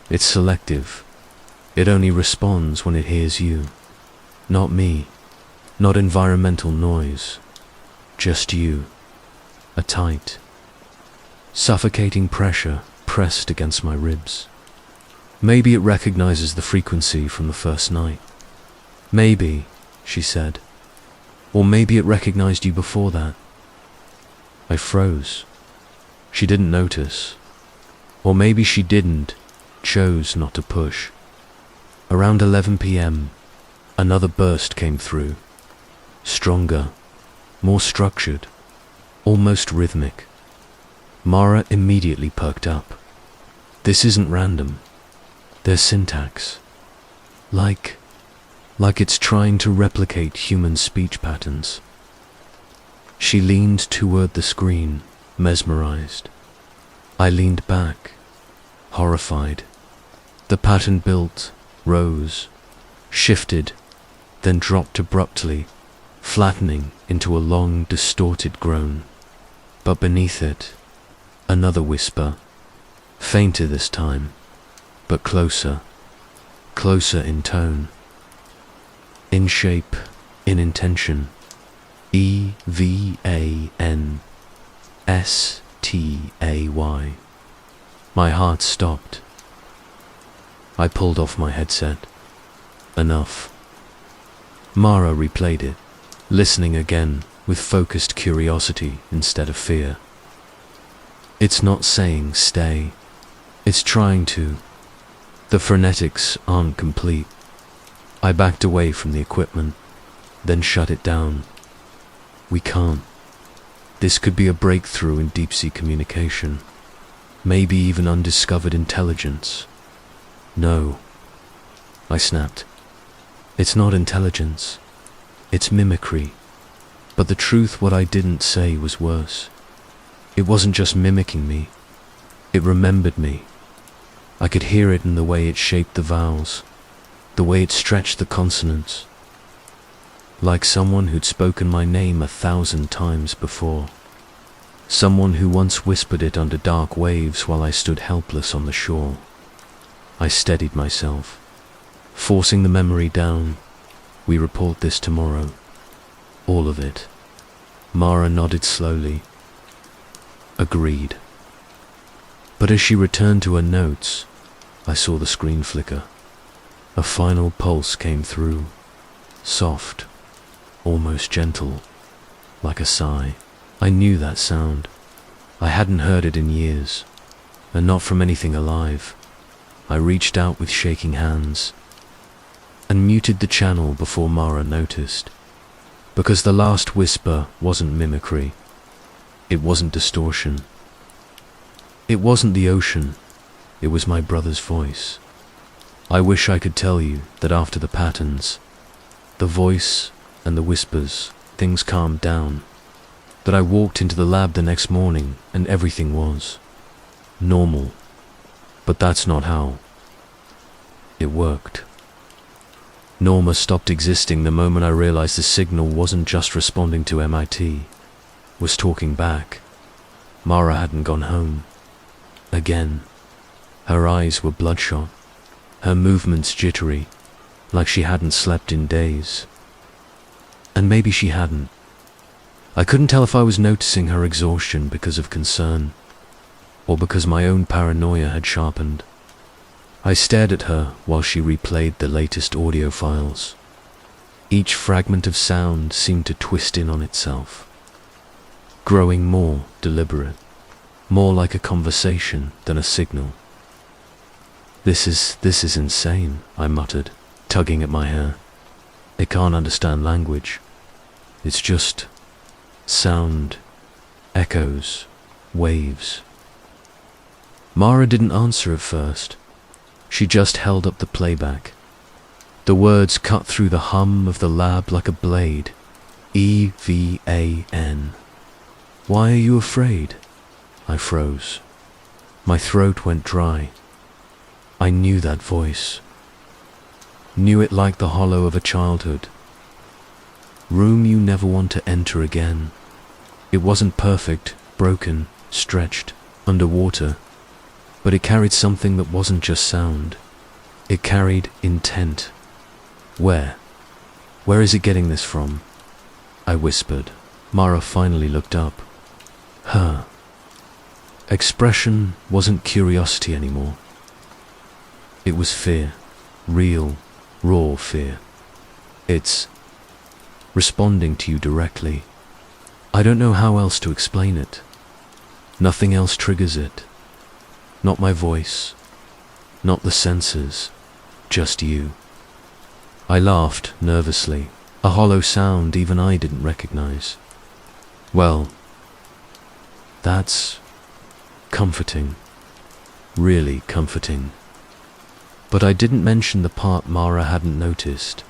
It's selective. It only responds when it hears you. Not me. Not environmental noise. Just you. A tight, suffocating pressure pressed against my ribs. Maybe it recognizes the frequency from the first night. Maybe, she said. Or maybe it recognized you before that. I froze. She didn't notice. Or maybe she didn't, chose not to push. Around 11 p.m., another burst came through. Stronger, more structured, almost rhythmic. Mara immediately perked up. This isn't random. There's syntax. Like it's trying to replicate human speech patterns. She leaned toward the screen, mesmerized. I leaned back, horrified. The pattern built, rose, shifted, then dropped abruptly, flattening into a long, distorted groan. But beneath it, another whisper, fainter this time, but closer, closer in tone, in shape, in intention. EVANSTAY. My heart stopped. I pulled off my headset. Enough. Mara replayed it, listening again with focused curiosity instead of fear. It's not saying stay. It's trying to. The phonetics aren't complete. I backed away from the equipment, then shut it down. We can't. This could be a breakthrough in deep-sea communication. Maybe even undiscovered intelligence. No. I snapped. It's not intelligence. It's mimicry. But the truth, what I didn't say, was worse. It wasn't just mimicking me. It remembered me. I could hear it in the way it shaped the vowels, the way it stretched the consonants. Like someone who'd spoken my name 1,000 times before. Someone who once whispered it under dark waves while I stood helpless on the shore. I steadied myself, forcing the memory down. We report this tomorrow. All of it. Mara nodded slowly. Agreed. But as she returned to her notes, I saw the screen flicker. A final pulse came through, soft, almost gentle, like a sigh. I knew that sound. I hadn't heard it in years, and not from anything alive. I reached out with shaking hands and muted the channel before Mara noticed, because the last whisper wasn't mimicry. It wasn't distortion. It wasn't the ocean. It was my brother's voice. I wish I could tell you that after the patterns, the voice and the whispers, things calmed down, that I walked into the lab the next morning and everything was normal. But that's not how it worked. Norma stopped existing the moment I realized the signal wasn't just responding to MIT, was talking back. Mara hadn't gone home. Again. Her eyes were bloodshot, her movements jittery, like she hadn't slept in days. And maybe she hadn't. I couldn't tell if I was noticing her exhaustion because of concern, or because my own paranoia had sharpened. I stared at her while she replayed the latest audio files. Each fragment of sound seemed to twist in on itself, growing more deliberate, more like a conversation than a signal. This is insane, I muttered, tugging at my hair. It can't understand language. It's just sound, echoes, waves. Mara didn't answer at first. She just held up the playback. The words cut through the hum of the lab like a blade. EVAN. Why are you afraid? I froze. My throat went dry. I knew that voice. Knew it like the hollow of a childhood. Room you never want to enter again. It wasn't perfect, broken, stretched, underwater, but it carried something that wasn't just sound. It carried intent. Where? Where is it getting this from? I whispered. Mara finally looked up. Her expression wasn't curiosity anymore. It was fear. Real, raw fear. It's responding to you directly. I don't know how else to explain it. Nothing else triggers it. Not my voice, not the sensors, just you. I laughed nervously, a hollow sound even I didn't recognize. Well, that's comforting, really comforting. But I didn't mention the part Mara hadn't noticed.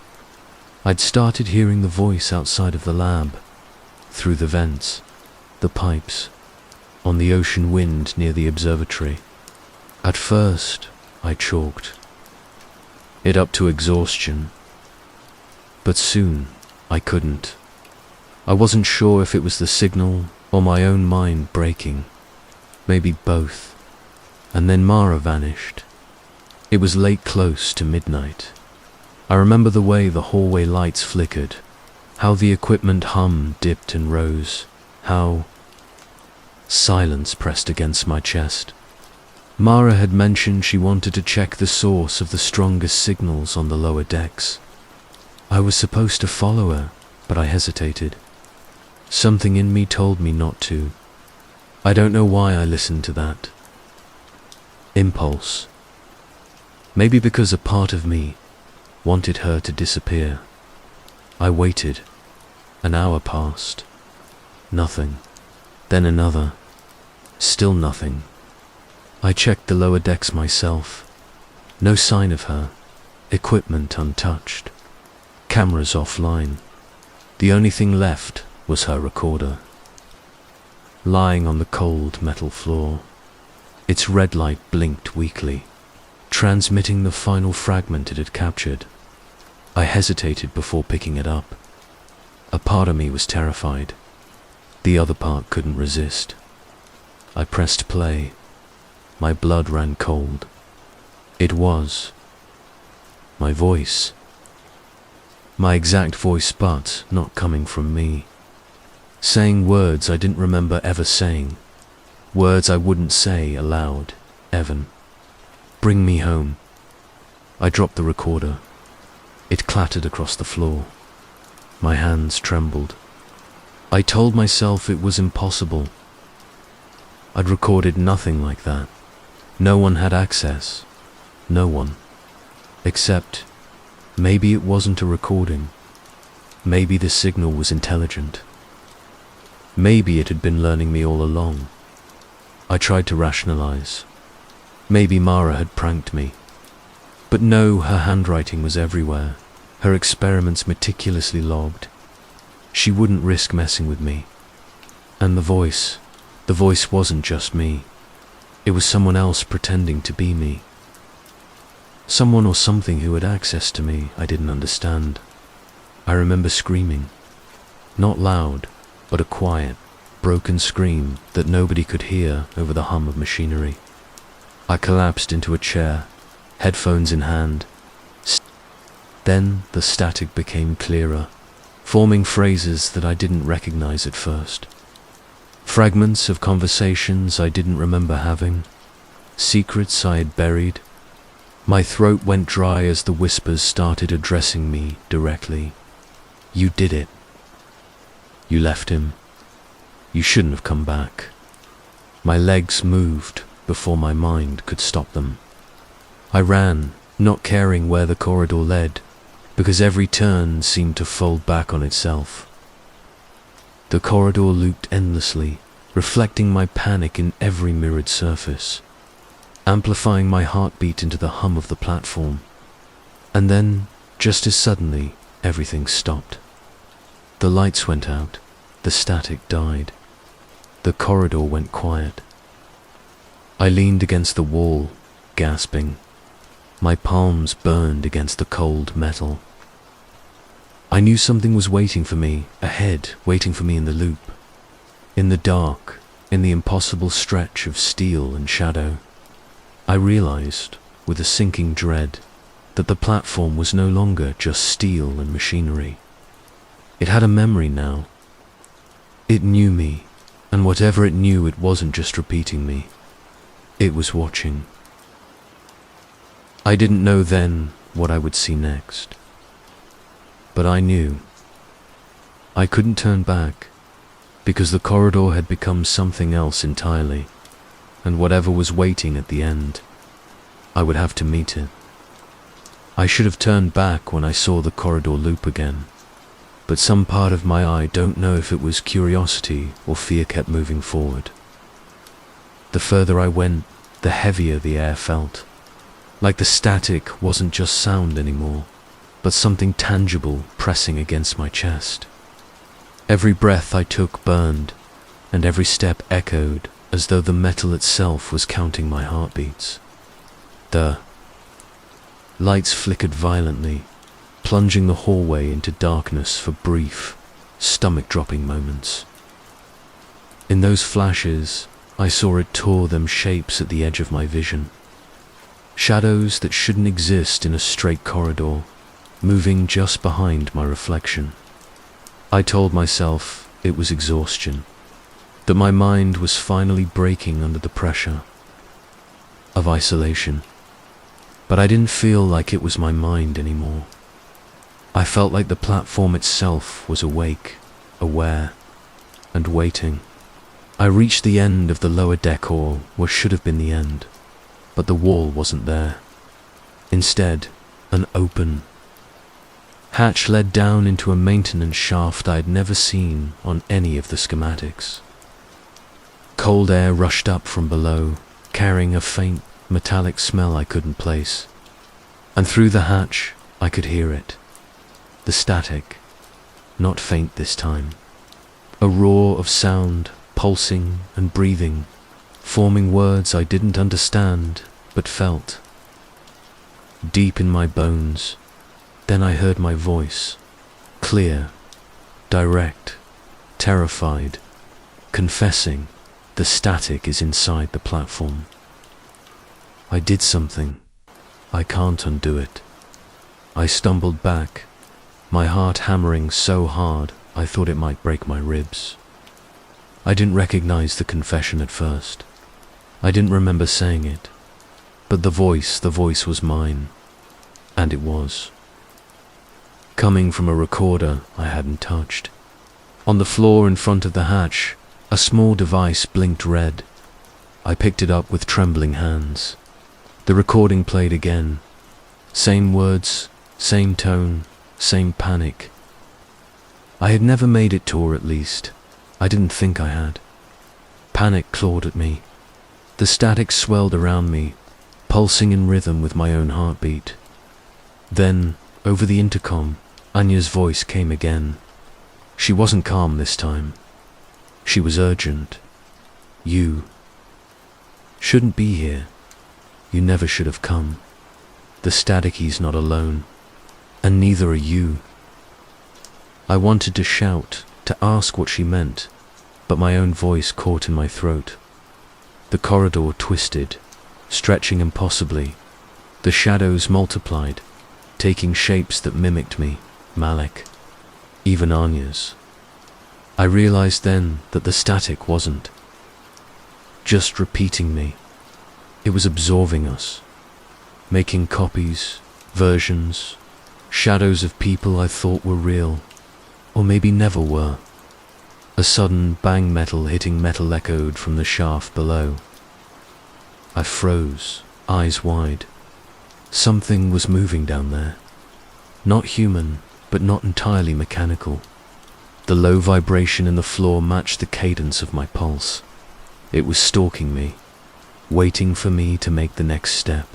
I'd started hearing the voice outside of the lab, through the vents, the pipes, on the ocean wind near the observatory. At first, I chalked it up to exhaustion, but soon I couldn't. I wasn't sure if it was the signal or my own mind breaking, maybe both. And then Mara vanished. It was late, close to midnight. I remember the way the hallway lights flickered, how the equipment hummed, dipped and rose, how silence pressed against my chest. Mara had mentioned she wanted to check the source of the strongest signals on the lower decks. I was supposed to follow her, but I hesitated. Something in me told me not to. I don't know why I listened to that impulse. Maybe because a part of me wanted her to disappear. I waited. An hour passed. Nothing. Then another. Still nothing. I checked the lower decks myself. No sign of her. Equipment untouched. Cameras offline. The only thing left was her recorder, lying on the cold metal floor. Its red light blinked weakly, transmitting the final fragment it had captured. I hesitated before picking it up. A part of me was terrified. The other part couldn't resist. I pressed play. My blood ran cold. It was my voice. My exact voice, but not coming from me. Saying words I didn't remember ever saying. Words I wouldn't say aloud. Evan. Bring me home. I dropped the recorder. It clattered across the floor. My hands trembled. I told myself it was impossible. I'd recorded nothing like that. No one had access. No one. Except, maybe it wasn't a recording. Maybe the signal was intelligent. Maybe it had been learning me all along. I tried to rationalize. Maybe Mara had pranked me. But no, her handwriting was everywhere, her experiments meticulously logged. She wouldn't risk messing with me. And the voice wasn't just me. It was someone else pretending to be me. Someone or something who had access to me I didn't understand. I remember screaming. Not loud, but a quiet, broken scream that nobody could hear over the hum of machinery. I collapsed into a chair, headphones in hand. Then the static became clearer, forming phrases that I didn't recognize at first. Fragments of conversations I didn't remember having, secrets I had buried. My throat went dry as the whispers started addressing me directly. You did it. You left him. You shouldn't have come back. My legs moved before my mind could stop them. I ran, not caring where the corridor led, because every turn seemed to fold back on itself. The corridor looped endlessly, reflecting my panic in every mirrored surface, amplifying my heartbeat into the hum of the platform. And then, just as suddenly, everything stopped. The lights went out, the static died. The corridor went quiet. I leaned against the wall, gasping. My palms burned against the cold metal. I knew something was waiting for me, ahead, waiting for me in the loop. In the dark, in the impossible stretch of steel and shadow. I realized, with a sinking dread, that the platform was no longer just steel and machinery. It had a memory now. It knew me, and whatever it knew, it wasn't just repeating me. It was watching. I didn't know then what I would see next. But I knew. I couldn't turn back, because the corridor had become something else entirely, and whatever was waiting at the end, I would have to meet it. I should have turned back when I saw the corridor loop again, but some part of my eye, don't know if it was curiosity or fear, kept moving forward. The further I went, the heavier the air felt, like the static wasn't just sound anymore, but something tangible pressing against my chest. Every breath I took burned, and every step echoed as though the metal itself was counting my heartbeats. The lights flickered violently, plunging the hallway into darkness for brief, stomach-dropping moments. In those flashes, I saw it tore them shapes at the edge of my vision. Shadows that shouldn't exist in a straight corridor, moving just behind my reflection. I told myself it was exhaustion, that my mind was finally breaking under the pressure of isolation. But I didn't feel like it was my mind anymore. I felt like the platform itself was awake, aware, and waiting. I reached the end of the lower deck hall, what should have been the end, but the wall wasn't there. Instead, an open hatch led down into a maintenance shaft I had never seen on any of the schematics. Cold air rushed up from below, carrying a faint, metallic smell I couldn't place. And through the hatch, I could hear it. The static, not faint this time. A roar of sound, pulsing and breathing, forming words I didn't understand, but felt. Deep in my bones, then I heard my voice, clear, direct, terrified, confessing the static is inside the platform. I did something. I can't undo it. I stumbled back, my heart hammering so hard I thought it might break my ribs. I didn't recognize the confession at first. I didn't remember saying it. But the voice was mine. And it was. Coming from a recorder I hadn't touched. On the floor in front of the hatch, a small device blinked red. I picked it up with trembling hands. The recording played again. Same words, same tone, same panic. I had never made it to her, at least. I didn't think I had. Panic clawed at me. The static swelled around me, pulsing in rhythm with my own heartbeat. Then, over the intercom, Anya's voice came again. She wasn't calm this time. She was urgent. You shouldn't be here. You never should have come. The staticky's not alone, and neither are you. I wanted to shout, to ask what she meant, but my own voice caught in my throat. The corridor twisted, stretching impossibly. The shadows multiplied, taking shapes that mimicked me, Malik, even Anya's. I realized then that the static wasn't just repeating me. It was absorbing us, making copies, versions, shadows of people I thought were real, or maybe never were. A sudden bang metal hitting metal echoed from the shaft below. I froze, eyes wide. Something was moving down there. Not human, but not entirely mechanical. The low vibration in the floor matched the cadence of my pulse. It was stalking me, waiting for me to make the next step.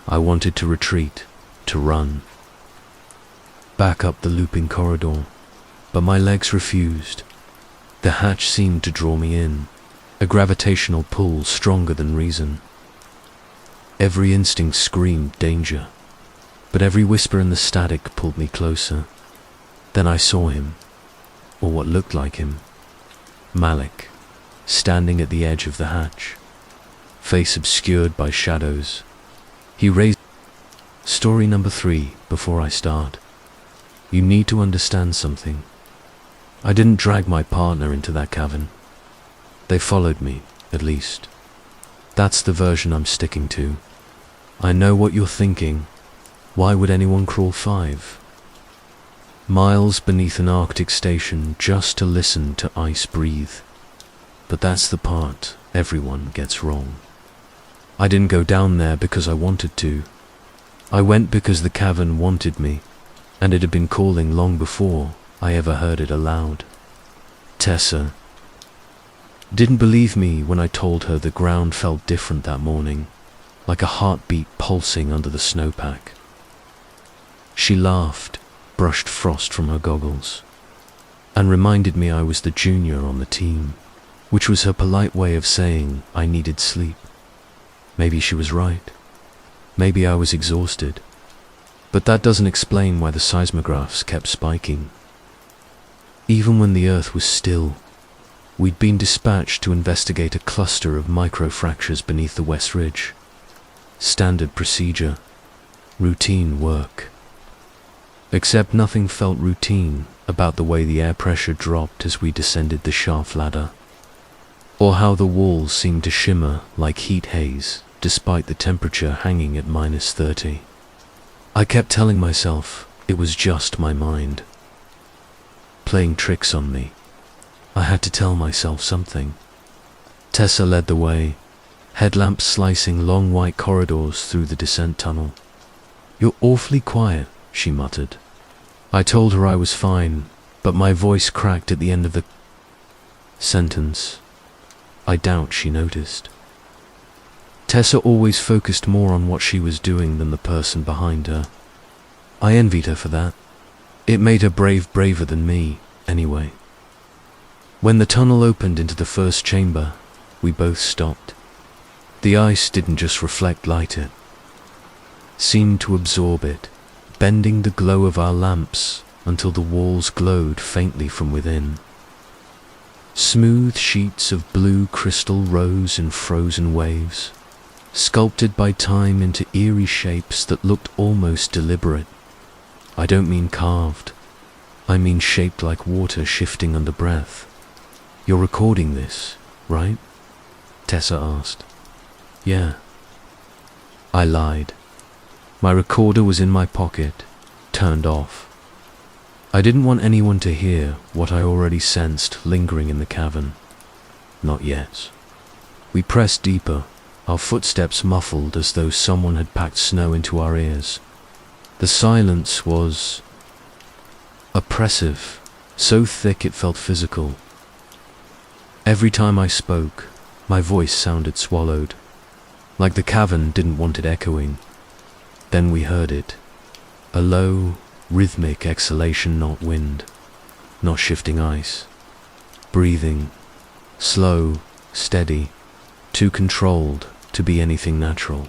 I wanted to retreat, to run, back up the looping corridor, but my legs refused. The hatch seemed to draw me in, a gravitational pull stronger than reason. Every instinct screamed danger, but every whisper in the static pulled me closer. Then I saw him, or what looked like him, Malik, standing at the edge of the hatch, face obscured by shadows. He raised... Story number 3, before I start. You need to understand something. I didn't drag my partner into that cavern. They followed me, at least. That's the version I'm sticking to. I know what you're thinking. Why would anyone crawl 5 miles beneath an Arctic station just to listen to ice breathe? But that's the part everyone gets wrong. I didn't go down there because I wanted to. I went because the cavern wanted me, and it had been calling long before I ever heard it aloud. Tessa didn't believe me when I told her the ground felt different that morning, like a heartbeat pulsing under the snowpack. She laughed, brushed frost from her goggles, and reminded me I was the junior on the team, which was her polite way of saying I needed sleep. Maybe she was right. Maybe I was exhausted. But that doesn't explain why the seismographs kept spiking. Even when the earth was still, we'd been dispatched to investigate a cluster of microfractures beneath the West Ridge. Standard procedure, routine work. Except nothing felt routine about the way the air pressure dropped as we descended the shaft ladder, or how the walls seemed to shimmer like heat haze despite the temperature hanging at -30. I kept telling myself it was just my mind, playing tricks on me. I had to tell myself something. Tessa led the way, headlamps slicing long white corridors through the descent tunnel. "You're awfully quiet," she muttered. I told her I was fine, but my voice cracked at the end of the sentence. I doubt she noticed. Tessa always focused more on what she was doing than the person behind her. I envied her for that. It made her braver than me, anyway. When the tunnel opened into the first chamber, we both stopped. The ice didn't just reflect light, it seemed to absorb it, bending the glow of our lamps until the walls glowed faintly from within. Smooth sheets of blue crystal rose in frozen waves, sculpted by time into eerie shapes that looked almost deliberate. I don't mean carved, I mean shaped like water shifting under breath. "You're recording this, right?" Tessa asked. "Yeah." I lied. My recorder was in my pocket, turned off. I didn't want anyone to hear what I already sensed lingering in the cavern. Not yet. We pressed deeper, our footsteps muffled as though someone had packed snow into our ears. The silence was oppressive, so thick it felt physical. Every time I spoke, my voice sounded swallowed, like the cavern didn't want it echoing. Then we heard it, a low, rhythmic exhalation, not wind, not shifting ice. Breathing, slow, steady, too controlled to be anything natural.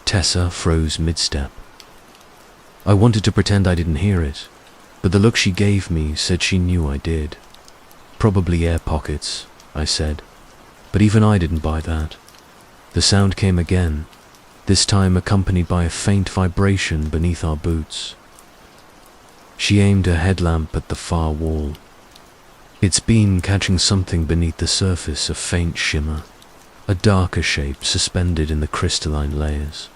Tessa froze mid-step. I wanted to pretend I didn't hear it, but the look she gave me said she knew I did. "Probably air pockets," I said, but even I didn't buy that. The sound came again, this time accompanied by a faint vibration beneath our boots. She aimed her headlamp at the far wall, its beam catching something beneath the surface of faint shimmer, a darker shape suspended in the crystalline layers.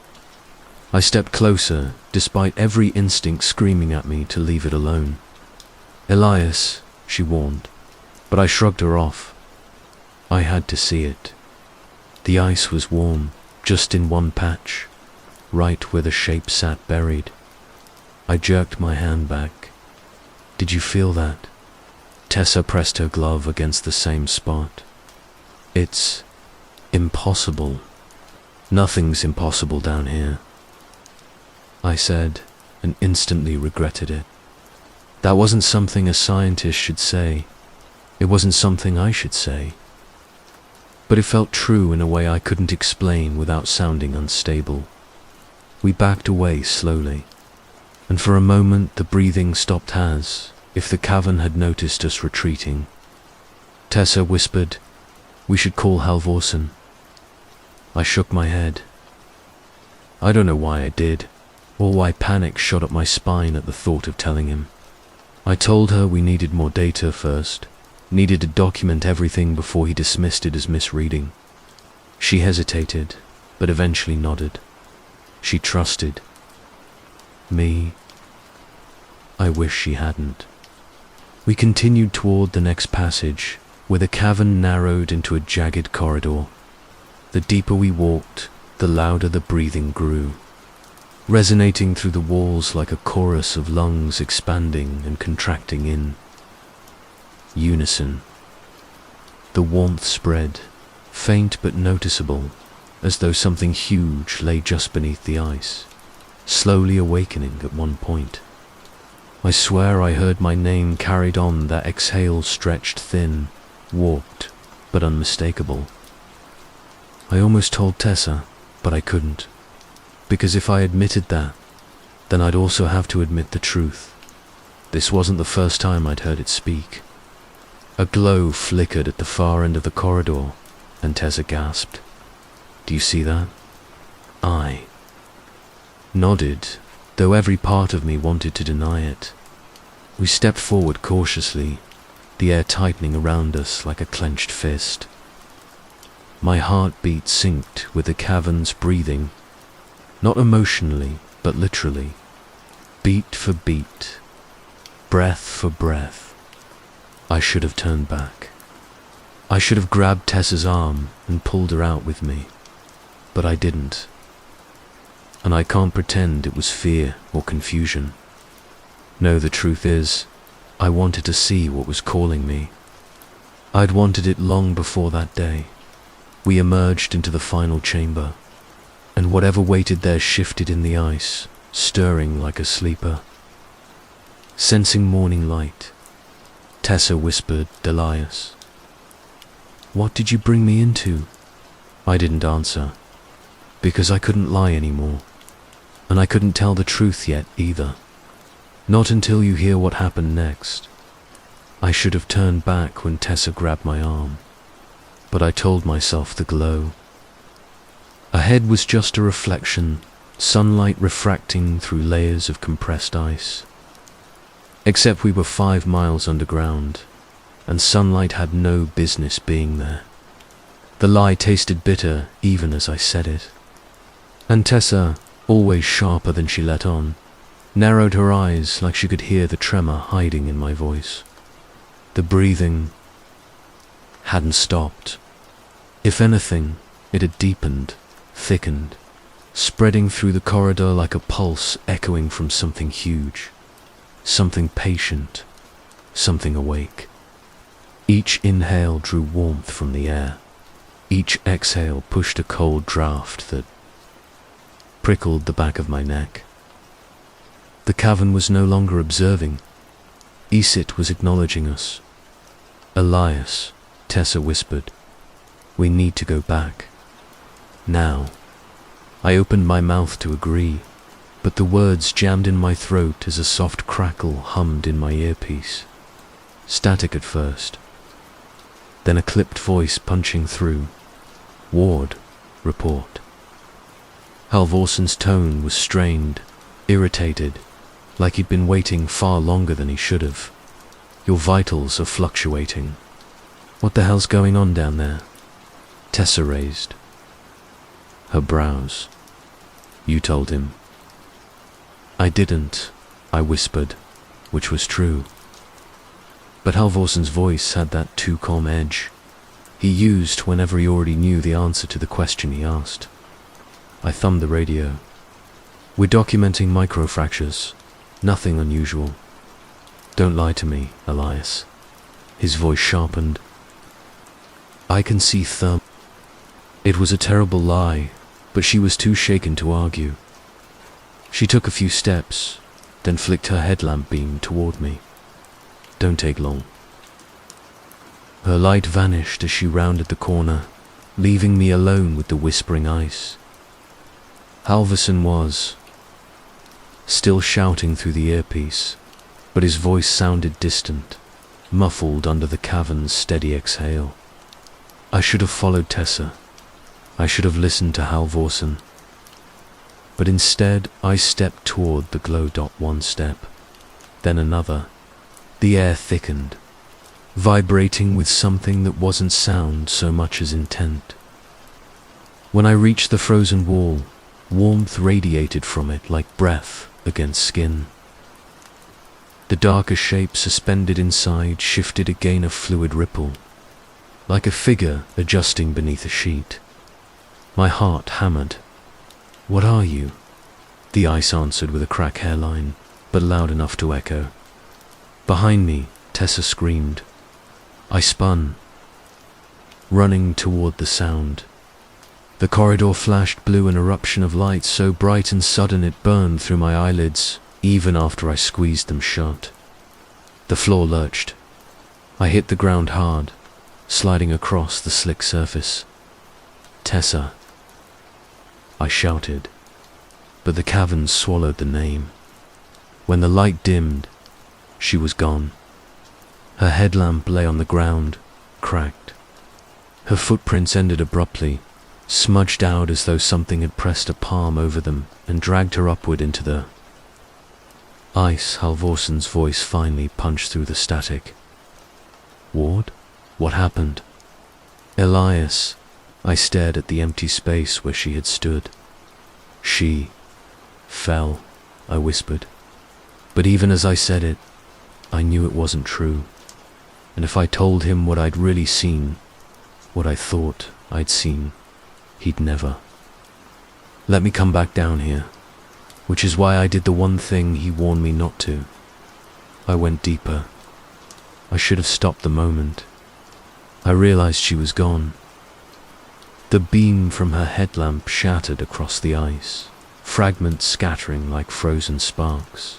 I stepped closer, despite every instinct screaming at me to leave it alone. "Elias," she warned, but I shrugged her off. I had to see it. The ice was warm, just in one patch, right where the shape sat buried. I jerked my hand back. "Did you feel that?" Tessa pressed her glove against the same spot. "It's impossible. Nothing's impossible down here," I said, and instantly regretted it. That wasn't something a scientist should say. It wasn't something I should say. But it felt true in a way I couldn't explain without sounding unstable. We backed away slowly, and for a moment the breathing stopped as if the cavern had noticed us retreating. Tessa whispered, "We should call Halvorsen." I shook my head. I don't know why I did, or why panic shot up my spine at the thought of telling him. I told her we needed more data first, needed to document everything before he dismissed it as misreading. She hesitated, but eventually nodded. She trusted me. I wish she hadn't. We continued toward the next passage, where the cavern narrowed into a jagged corridor. The deeper we walked, the louder the breathing grew, resonating through the walls like a chorus of lungs expanding and contracting in unison. The warmth spread, faint but noticeable, as though something huge lay just beneath the ice, slowly awakening at one point. I swear I heard my name carried on that exhale, stretched thin, warped, but unmistakable. I almost told Tessa, but I couldn't. Because if I admitted that, then I'd also have to admit the truth. This wasn't the first time I'd heard it speak. A glow flickered at the far end of the corridor, and Tessa gasped. "Do you see that?" I nodded, though every part of me wanted to deny it. We stepped forward cautiously, the air tightening around us like a clenched fist. My heartbeat synced with the cavern's breathing, not emotionally, but literally, beat for beat, breath for breath. I should have turned back. I should have grabbed Tessa's arm and pulled her out with me, but I didn't. And I can't pretend it was fear or confusion. No, the truth is, I wanted to see what was calling me. I'd wanted it long before that day. We emerged into the final chamber, and whatever waited there shifted in the ice, stirring like a sleeper. Sensing morning light, Tessa whispered, "Delias, what did you bring me into?" I didn't answer, because I couldn't lie anymore, and I couldn't tell the truth yet either. Not until you hear what happened next. I should have turned back when Tessa grabbed my arm, but I told myself the glow. Ahead was just a reflection, sunlight refracting through layers of compressed ice. Except we were 5 miles underground, and sunlight had no business being there. The lie tasted bitter even as I said it. And Tessa, always sharper than she let on, narrowed her eyes like she could hear the tremor hiding in my voice. The breathing hadn't stopped. If anything, it had deepened, thickened, spreading through the corridor like a pulse echoing from something huge, something patient, something awake. Each inhale drew warmth from the air. Each exhale pushed a cold draft that prickled the back of my neck. The cavern was no longer observing. Isit was acknowledging us. "Elias," Tessa whispered, "we need to go back. Now." I opened my mouth to agree, but the words jammed in my throat as a soft crackle hummed in my earpiece. Static at first, then a clipped voice punching through. "Ward, report." Halvorson's tone was strained, irritated, like he'd been waiting far longer than he should have. "Your vitals are fluctuating. What the hell's going on down there?" Tessa raised her brows. "You told him." "I didn't," I whispered, which was true. But Halvorson's voice had that too calm edge he used whenever he already knew the answer to the question he asked. I thumbed the radio. "We're documenting microfractures. Nothing unusual. Don't lie to me, Elias." His voice sharpened. "I can see therm." It was a terrible lie, but she was too shaken to argue. She took a few steps, then flicked her headlamp beam toward me. "Don't take long." Her light vanished as she rounded the corner, leaving me alone with the whispering ice. Halvorson was still shouting through the earpiece, but his voice sounded distant, muffled under the cavern's steady exhale. I should have followed Tessa. I should have listened to Halvorson. But instead, I stepped toward the glow dot one step, then another. The air thickened, vibrating with something that wasn't sound so much as intent. When I reached the frozen wall, warmth radiated from it like breath against skin. The darker shape suspended inside shifted again, a fluid ripple, like a figure adjusting beneath a sheet. My heart hammered. "What are you?" The ice answered with a crack hairline, but loud enough to echo. Behind me, Tessa screamed. I spun, running toward the sound. The corridor flashed blue, an eruption of light so bright and sudden it burned through my eyelids, even after I squeezed them shut. The floor lurched. I hit the ground hard, sliding across the slick surface. "Tessa," I shouted. but the caverns swallowed the name. When the light dimmed, she was gone. Her headlamp lay on the ground, cracked. Her footprints ended abruptly, smudged out as though something had pressed a palm over them and dragged her upward into the ice. Halvorsen's voice finally punched through the static. Ward? What happened? Elias. I stared at the empty space where she had stood. She fell, I whispered. But even as I said it, I knew it wasn't true. And if I told him what I'd really seen, what I thought I'd seen, he'd never let me come back down here, which is why I did the one thing he warned me not to. I went deeper. I should have stopped the moment I realized she was gone. The beam from her headlamp shattered across the ice, fragments scattering like frozen sparks.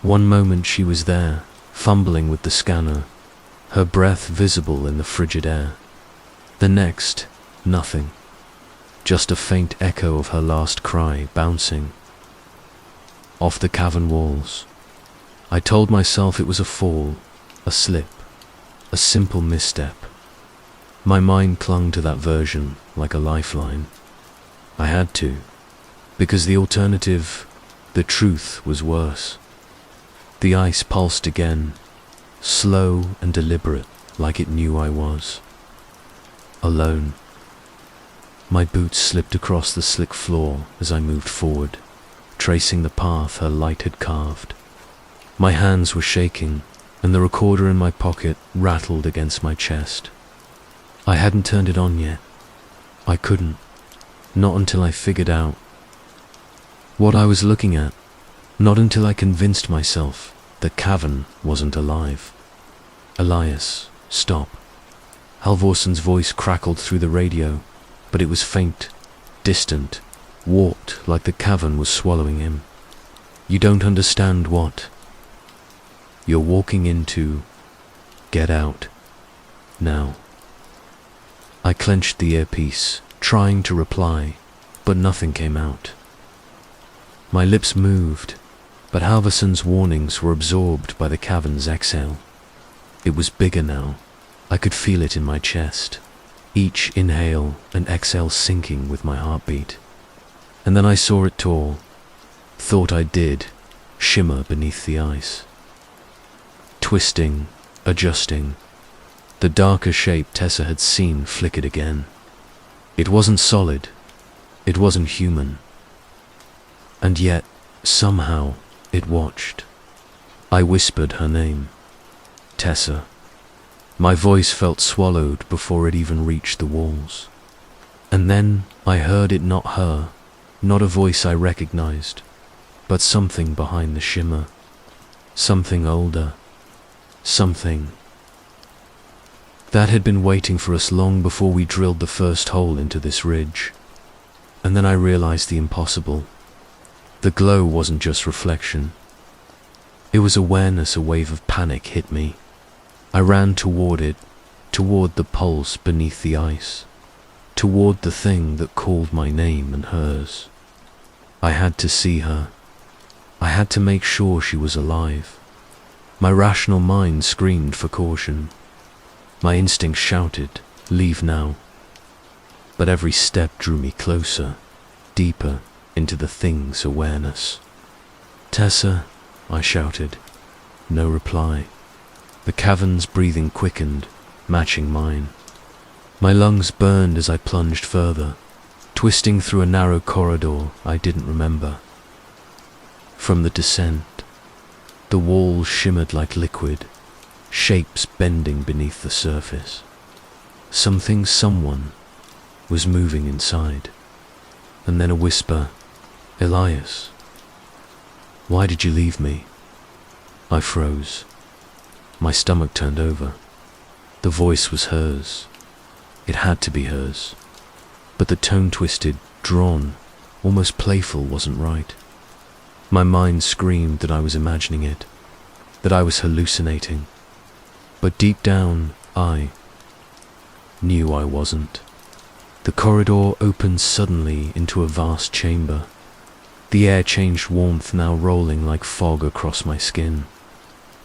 One moment she was there, fumbling with the scanner, her breath visible in the frigid air. The next, nothing. Just a faint echo of her last cry bouncing off the cavern walls. I told myself it was a fall, a slip, a simple misstep. My mind clung to that version like a lifeline. I had to, because the alternative, the truth, was worse. The ice pulsed again, slow and deliberate, like it knew I was alone. My boots slipped across the slick floor as I moved forward, tracing the path her light had carved. My hands were shaking, and the recorder in my pocket rattled against my chest. I hadn't turned it on yet. I couldn't. Not until I figured out what I was looking at. Not until I convinced myself the cavern wasn't alive. Elias, stop. Halvorsen's voice crackled through the radio, but it was faint, distant, warped, like the cavern was swallowing him. You don't understand what you're walking into. Get out. Now. I clenched the earpiece, trying to reply, but nothing came out. My lips moved, but Halvorsen's warnings were absorbed by the cavern's exhale. It was bigger now. I could feel it in my chest, each inhale and exhale syncing with my heartbeat. And then I saw it tall, thought I did, shimmer beneath the ice. Twisting, adjusting. The darker shape Tessa had seen flickered again. It wasn't solid. It wasn't human. And yet, somehow, it watched. I whispered her name. Tessa. My voice felt swallowed before it even reached the walls. And then I heard it, not her, not a voice I recognized, but something behind the shimmer. Something older. Something that had been waiting for us long before we drilled the first hole into this ridge. And then I realized the impossible. The glow wasn't just reflection. It was awareness. A wave of panic hit me. I ran toward it, toward the pulse beneath the ice, toward the thing that called my name and hers. I had to see her. I had to make sure she was alive. My rational mind screamed for caution. My instinct shouted, leave now. But every step drew me closer, deeper into the thing's awareness. Tessa, I shouted. No reply. The cavern's breathing quickened, matching mine. My lungs burned as I plunged further, twisting through a narrow corridor I didn't remember. From the descent, the walls shimmered like liquid, shapes bending beneath the surface. Someone was moving inside. And then a whisper, Elias. Why did you leave me? I froze. My stomach turned over. The voice was hers. It had to be hers. But the tone, twisted, drawn, almost playful, wasn't right. My mind screamed that I was imagining it, that I was hallucinating. But deep down, I knew I wasn't. The corridor opened suddenly into a vast chamber. The air changed warmth, now rolling like fog across my skin.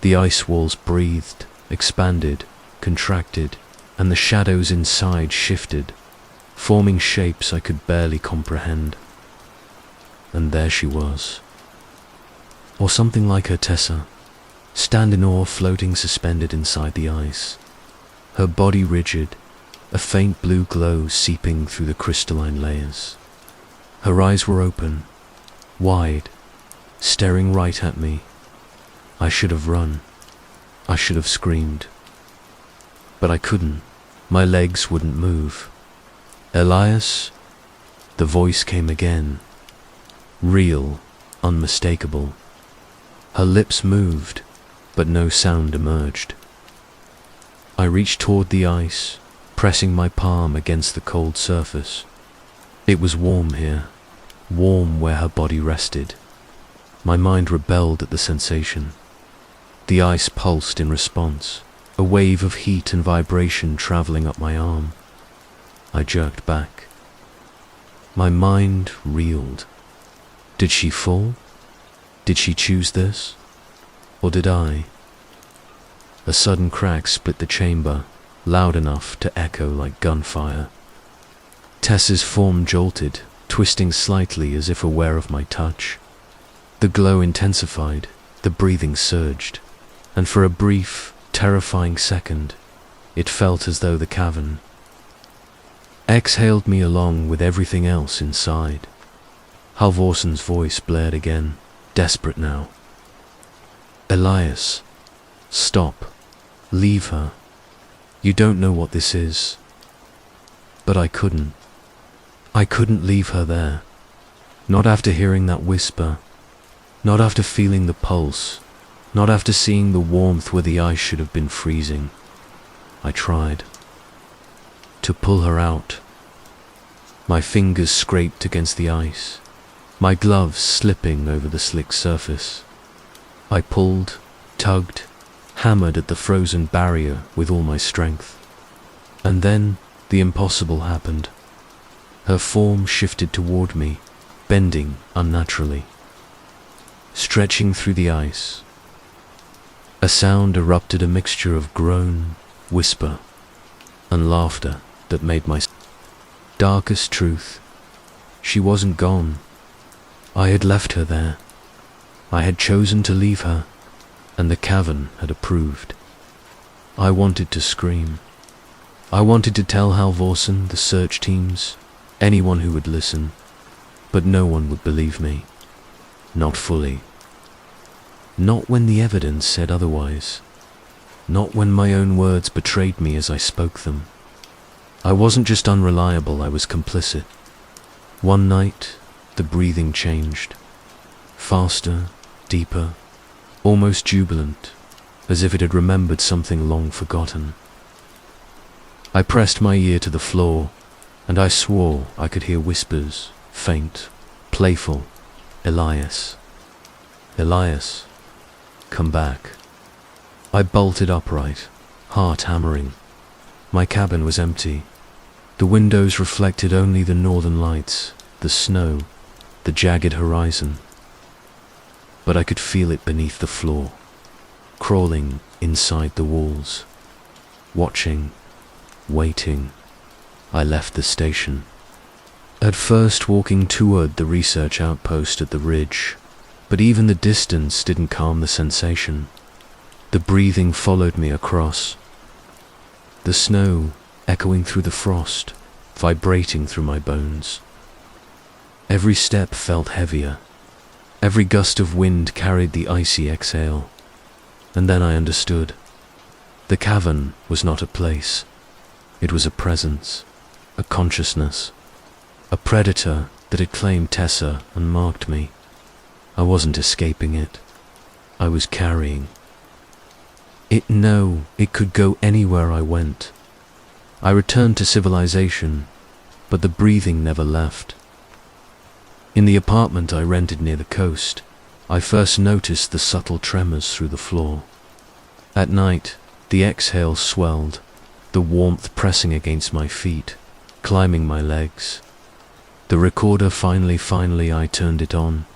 The ice walls breathed, expanded, contracted, and the shadows inside shifted, forming shapes I could barely comprehend. And there she was. Or something like her, Tessa, stand in awe, floating suspended inside the ice. Her body rigid, a faint blue glow seeping through the crystalline layers. Her eyes were open, wide, staring right at me. I should have run. I should have screamed. But I couldn't. My legs wouldn't move. Elias? The voice came again. Real, unmistakable. Her lips moved, but no sound emerged. I reached toward the ice, pressing my palm against the cold surface. It was warm here, warm where her body rested. My mind rebelled at the sensation. The ice pulsed in response, a wave of heat and vibration traveling up my arm. I jerked back. My mind reeled. Did she fall? Did she choose this? Or did I? A sudden crack split the chamber, loud enough to echo like gunfire. Tess's form jolted, twisting slightly as if aware of my touch. The glow intensified, the breathing surged, and for a brief, terrifying second, it felt as though the cavern exhaled me along with everything else inside. Halvorsen's voice blared again, desperate now. Elias, stop. Leave her. You don't know what this is. But I couldn't. I couldn't leave her there. Not after hearing that whisper. Not after feeling the pulse. Not after seeing the warmth where the ice should have been freezing. I tried to pull her out. My fingers scraped against the ice, my gloves slipping over the slick surface. I pulled, tugged, hammered at the frozen barrier with all my strength. And then the impossible happened. Her form shifted toward me, bending unnaturally, stretching through the ice. A sound erupted, a mixture of groan, whisper, and laughter that made my darkest truth. She wasn't gone. I had left her there. I had chosen to leave her, and the cavern had approved. I wanted to scream. I wanted to tell Halvorsen, the search teams, anyone who would listen, but no one would believe me. Not fully. Not when the evidence said otherwise. Not when my own words betrayed me as I spoke them. I wasn't just unreliable, I was complicit. One night, the breathing changed. Faster, deeper, almost jubilant, as if it had remembered something long forgotten. I pressed my ear to the floor, and I swore I could hear whispers, faint, playful. Elias. Elias. Come back. I bolted upright, heart hammering. My cabin was empty. The windows reflected only the northern lights, the snow, the jagged horizon. But I could feel it beneath the floor, crawling inside the walls. Watching, waiting, I left the station. At first walking toward the research outpost at the ridge, but even the distance didn't calm the sensation. The breathing followed me across. The snow echoing through the frost, vibrating through my bones. Every step felt heavier. Every gust of wind carried the icy exhale. And then I understood. The cavern was not a place. It was a presence, a consciousness, a predator that had claimed Tessa and marked me. I wasn't escaping it. I was carrying it. No, it could go anywhere I went. I returned to civilization, but the breathing never left. In the apartment I rented near the coast, I first noticed the subtle tremors through the floor. At night, the exhale swelled, the warmth pressing against my feet, climbing my legs. The recorder finally I turned it on,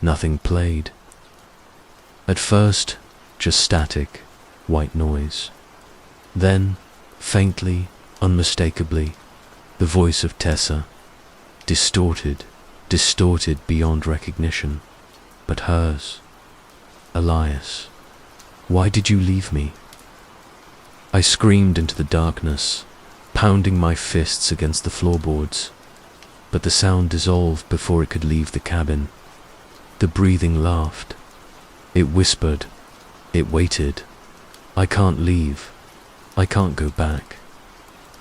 Nothing played. At first, just static, white noise. Then, faintly, unmistakably, the voice of Tessa, distorted beyond recognition, but hers. Elias, why did you leave me? I screamed into the darkness, pounding my fists against the floorboards, but the sound dissolved before it could leave the cabin. The breathing laughed. It whispered. It waited. I can't leave. I can't go back.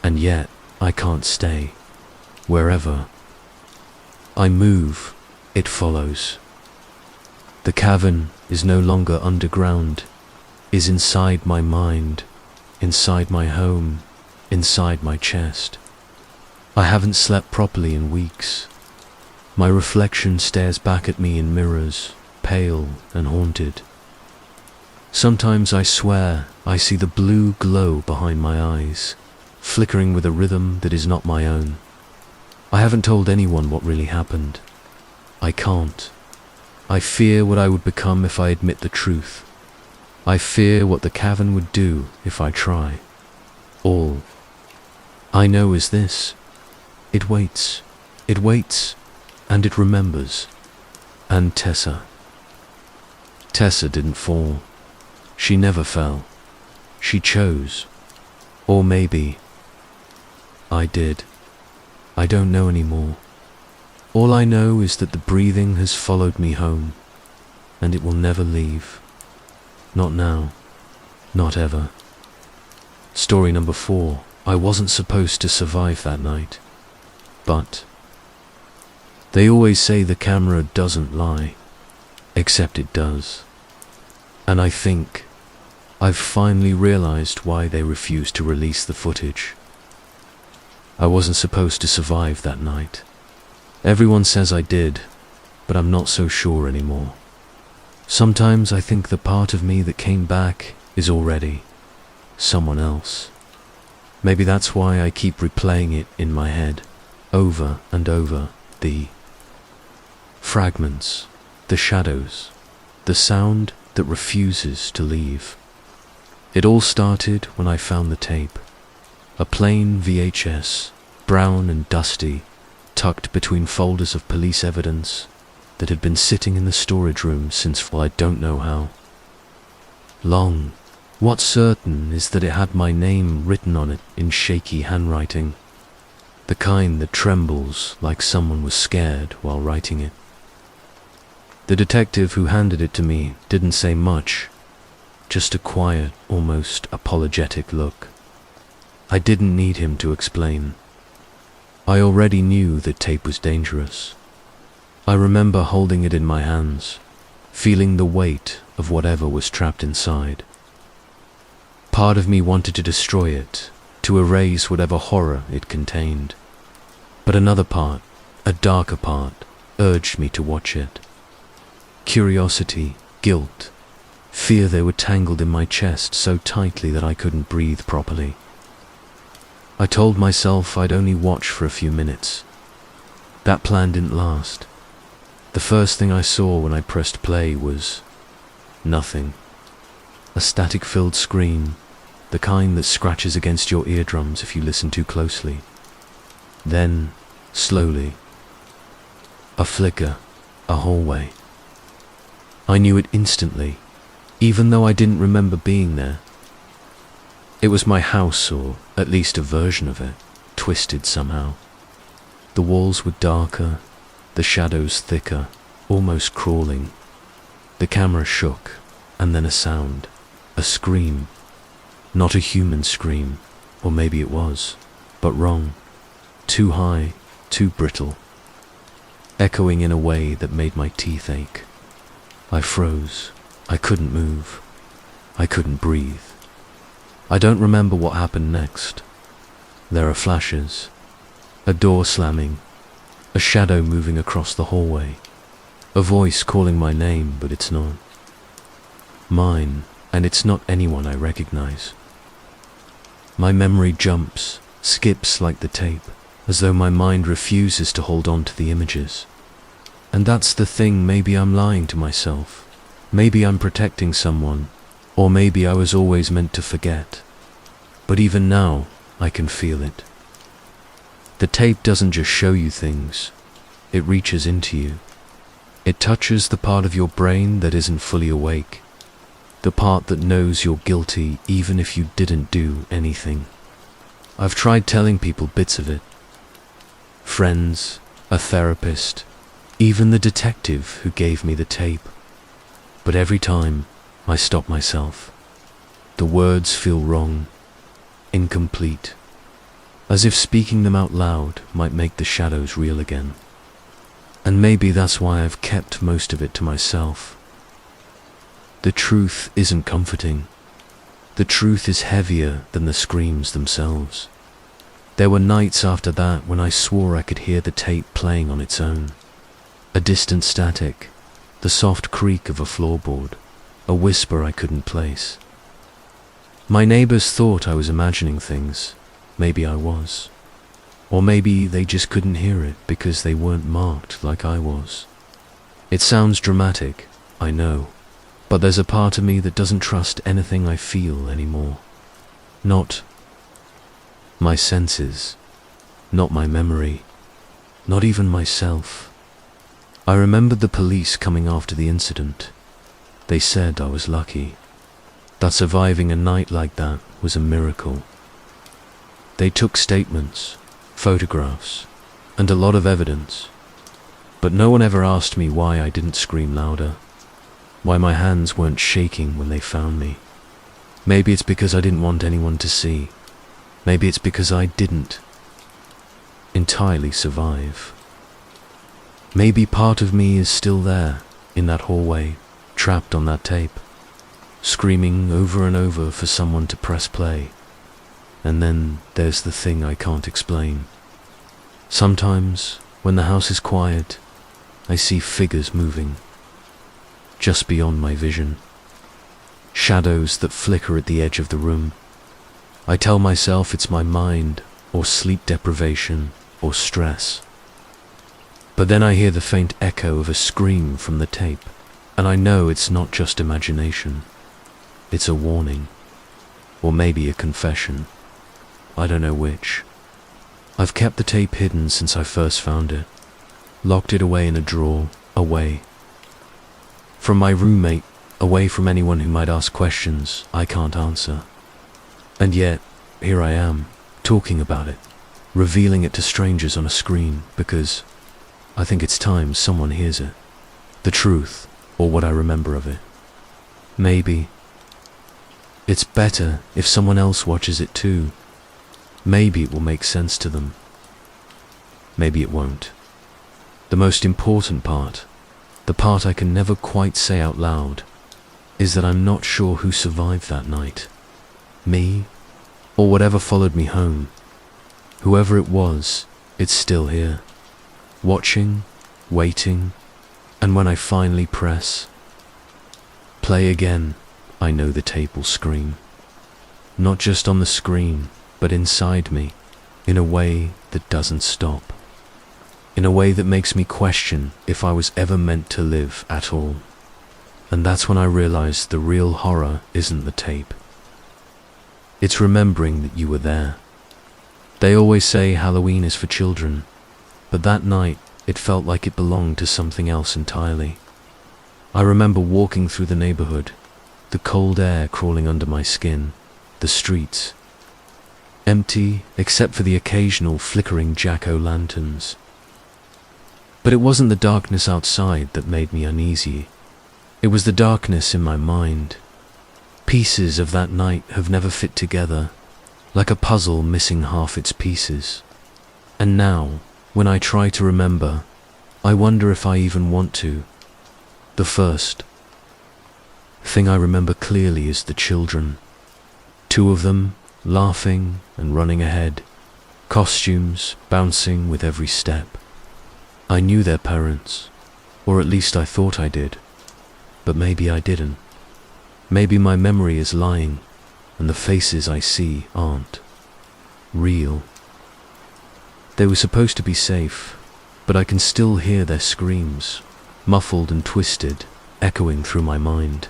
And yet, I can't stay. Wherever I move, it follows. The cavern is no longer underground, is inside my mind, inside my home, inside my chest. I haven't slept properly in weeks. My reflection stares back at me in mirrors, pale and haunted. Sometimes I swear I see the blue glow behind my eyes, flickering with a rhythm that is not my own. I haven't told anyone what really happened. I can't. I fear what I would become if I admit the truth. I fear what the cavern would do if I try. All I know is this. It waits, and it remembers. And Tessa. Tessa didn't fall. She never fell. She chose. Or maybe I did. I don't know anymore. All I know is that the breathing has followed me home, and it will never leave. Not now. Not ever. Story number 4. I wasn't supposed to survive that night. But they always say the camera doesn't lie, except it does. And I think I've finally realized why they refused to release the footage. I wasn't supposed to survive that night. Everyone says I did, but I'm not so sure anymore. Sometimes I think the part of me that came back is already someone else. Maybe that's why I keep replaying it in my head, over and over. The fragments, the shadows, the sound that refuses to leave. It all started when I found the tape. A plain VHS, brown and dusty, tucked between folders of police evidence that had been sitting in the storage room since, well, I don't know how long. What's certain is that it had my name written on it in shaky handwriting, the kind that trembles like someone was scared while writing it. The detective who handed it to me didn't say much, just a quiet, almost apologetic look. I didn't need him to explain. I already knew that tape was dangerous. I remember holding it in my hands, feeling the weight of whatever was trapped inside. Part of me wanted to destroy it, to erase whatever horror it contained. But another part, a darker part, urged me to watch it. Curiosity, guilt, fear, they were tangled in my chest so tightly that I couldn't breathe properly. I told myself I'd only watch for a few minutes. That plan didn't last. The first thing I saw when I pressed play was nothing. A static-filled scream, the kind that scratches against your eardrums if you listen too closely. Then, slowly, a flicker, a hallway. I knew it instantly, even though I didn't remember being there. It was my house, or at least a version of it, twisted somehow. The walls were darker, the shadows thicker, almost crawling. The camera shook, and then a sound, a scream. Not a human scream, or maybe it was, but wrong. Too high, too brittle, echoing in a way that made my teeth ache. I froze. I couldn't move. I couldn't breathe. I don't remember what happened next. There are flashes, a door slamming, a shadow moving across the hallway, a voice calling my name, but it's not mine, and it's not anyone I recognize. My memory jumps, skips like the tape, as though my mind refuses to hold on to the images. And that's the thing, maybe I'm lying to myself. Maybe I'm protecting someone, or maybe I was always meant to forget. But even now, I can feel it. The tape doesn't just show you things, it reaches into you. It touches the part of your brain that isn't fully awake, the part that knows you're guilty even if you didn't do anything. I've tried telling people bits of it. Friends, a therapist, even the detective who gave me the tape. But every time, I stop myself. The words feel wrong, incomplete, as if speaking them out loud might make the shadows real again. And maybe that's why I've kept most of it to myself. The truth isn't comforting. The truth is heavier than the screams themselves. There were nights after that when I swore I could hear the tape playing on its own. A distant static, the soft creak of a floorboard, a whisper I couldn't place. My neighbors thought I was imagining things. Maybe I was. Or maybe they just couldn't hear it because they weren't marked like I was. It sounds dramatic, I know, but there's a part of me that doesn't trust anything I feel anymore. Not my senses, not my memory, not even myself. I remembered the police coming after the incident. They said I was lucky, that surviving a night like that was a miracle. They took statements, photographs, and a lot of evidence, but no one ever asked me why I didn't scream louder, why my hands weren't shaking when they found me. Maybe it's because I didn't want anyone to see. Maybe it's because I didn't entirely survive. Maybe part of me is still there, in that hallway, trapped on that tape, screaming over and over for someone to press play. And then there's the thing I can't explain. Sometimes, when the house is quiet, I see figures moving, just beyond my vision. Shadows that flicker at the edge of the room. I tell myself it's my mind, or sleep deprivation, or stress. But then I hear the faint echo of a scream from the tape, and I know it's not just imagination. It's a warning, or maybe a confession. I don't know which. I've kept the tape hidden since I first found it, locked it away in a drawer, away from my roommate, away from anyone who might ask questions I can't answer. And yet, here I am, talking about it, revealing it to strangers on a screen, because I think it's time someone hears it. The truth, or what I remember of it. Maybe it's better if someone else watches it too. Maybe it will make sense to them. Maybe it won't. The most important part, the part I can never quite say out loud, is that I'm not sure who survived that night. Me, or whatever followed me home. Whoever it was, it's still here. Watching, waiting, and when I finally press play again, I know the tape will scream. Not just on the screen, but inside me, in a way that doesn't stop. In a way that makes me question if I was ever meant to live at all. And that's when I realized the real horror isn't the tape. It's remembering that you were there. They always say Halloween is for children, but that night it felt like it belonged to something else entirely. I remember walking through the neighborhood, the cold air crawling under my skin, the streets empty except for the occasional flickering jack-o'-lanterns. But it wasn't the darkness outside that made me uneasy. It was the darkness in my mind. Pieces of that night have never fit together, like a puzzle missing half its pieces. And now, when I try to remember, I wonder if I even want to. The first thing I remember clearly is the children. 2 of them, laughing and running ahead, costumes bouncing with every step. I knew their parents, or at least I thought I did, but maybe I didn't. Maybe my memory is lying, and the faces I see aren't real. They were supposed to be safe, but I can still hear their screams, muffled and twisted, echoing through my mind.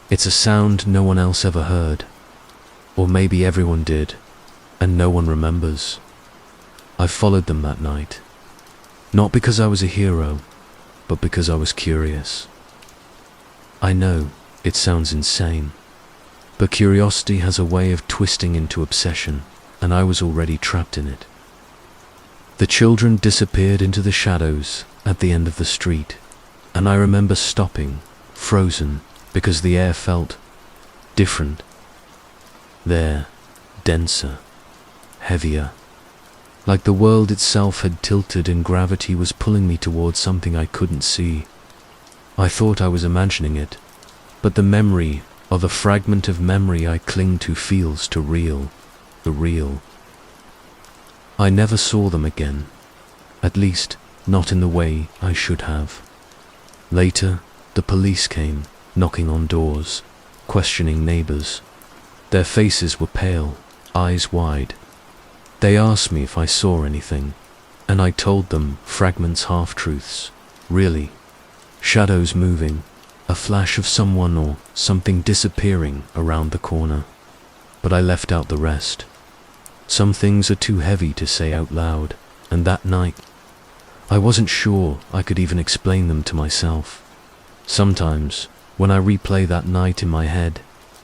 It's a sound no one else ever heard. Or maybe everyone did, and no one remembers. I followed them that night. Not because I was a hero, but because I was curious. I know, it sounds insane, but curiosity has a way of twisting into obsession, and I was already trapped in it. The children disappeared into the shadows at the end of the street, and I remember stopping, frozen, because the air felt different. There, denser, heavier, like the world itself had tilted and gravity was pulling me towards something I couldn't see. I thought I was imagining it, but the memory, or the fragment of memory I cling to, feels too real, the real. I never saw them again, at least not in the way I should have. Later, the police came, knocking on doors, questioning neighbors. Their faces were pale, eyes wide. They asked me if I saw anything, and I told them fragments, half-truths. Really, shadows moving, a flash of someone or something disappearing around the corner. But I left out the rest. Some things are too heavy to say out loud, and that night, I wasn't sure I could even explain them to myself. Sometimes, when I replay that night in my head,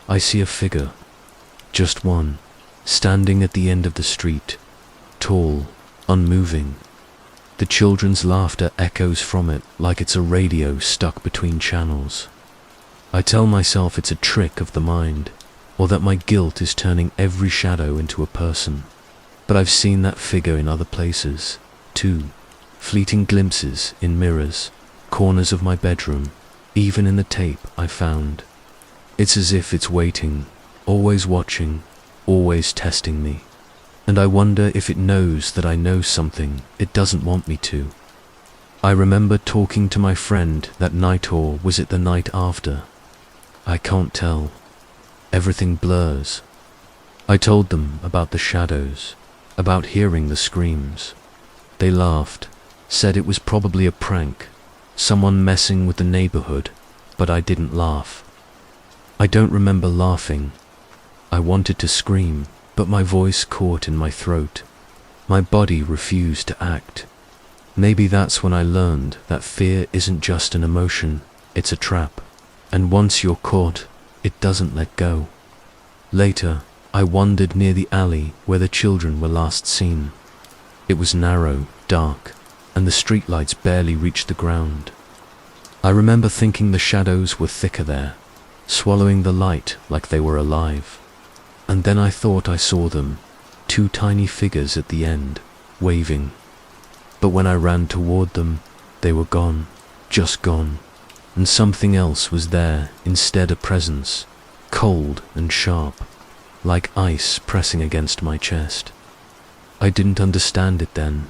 I see a figure, just one, standing at the end of the street, tall, unmoving. The children's laughter echoes from it like it's a radio stuck between channels. I tell myself it's a trick of the mind, or that my guilt is turning every shadow into a person. But I've seen that figure in other places, too. Fleeting glimpses in mirrors, corners of my bedroom, even in the tape I found. It's as if it's waiting, always watching, always testing me. And I wonder if it knows that I know something it doesn't want me to. I remember talking to my friend that night, or was it the night after? I can't tell. Everything blurs. I told them about the shadows, about hearing the screams. They laughed, said it was probably a prank, someone messing with the neighborhood, but I didn't laugh. I don't remember laughing. I wanted to scream, but my voice caught in my throat. My body refused to act. Maybe that's when I learned that fear isn't just an emotion, it's a trap. And once you're caught, it doesn't let go. Later, I wandered near the alley where the children were last seen. It was narrow, dark, and the streetlights barely reached the ground. I remember thinking the shadows were thicker there, swallowing the light like they were alive. And then I thought I saw them, two tiny figures at the end, waving. But when I ran toward them, they were gone, just gone. And something else was there instead, a presence, cold and sharp, like ice pressing against my chest. I didn't understand it then.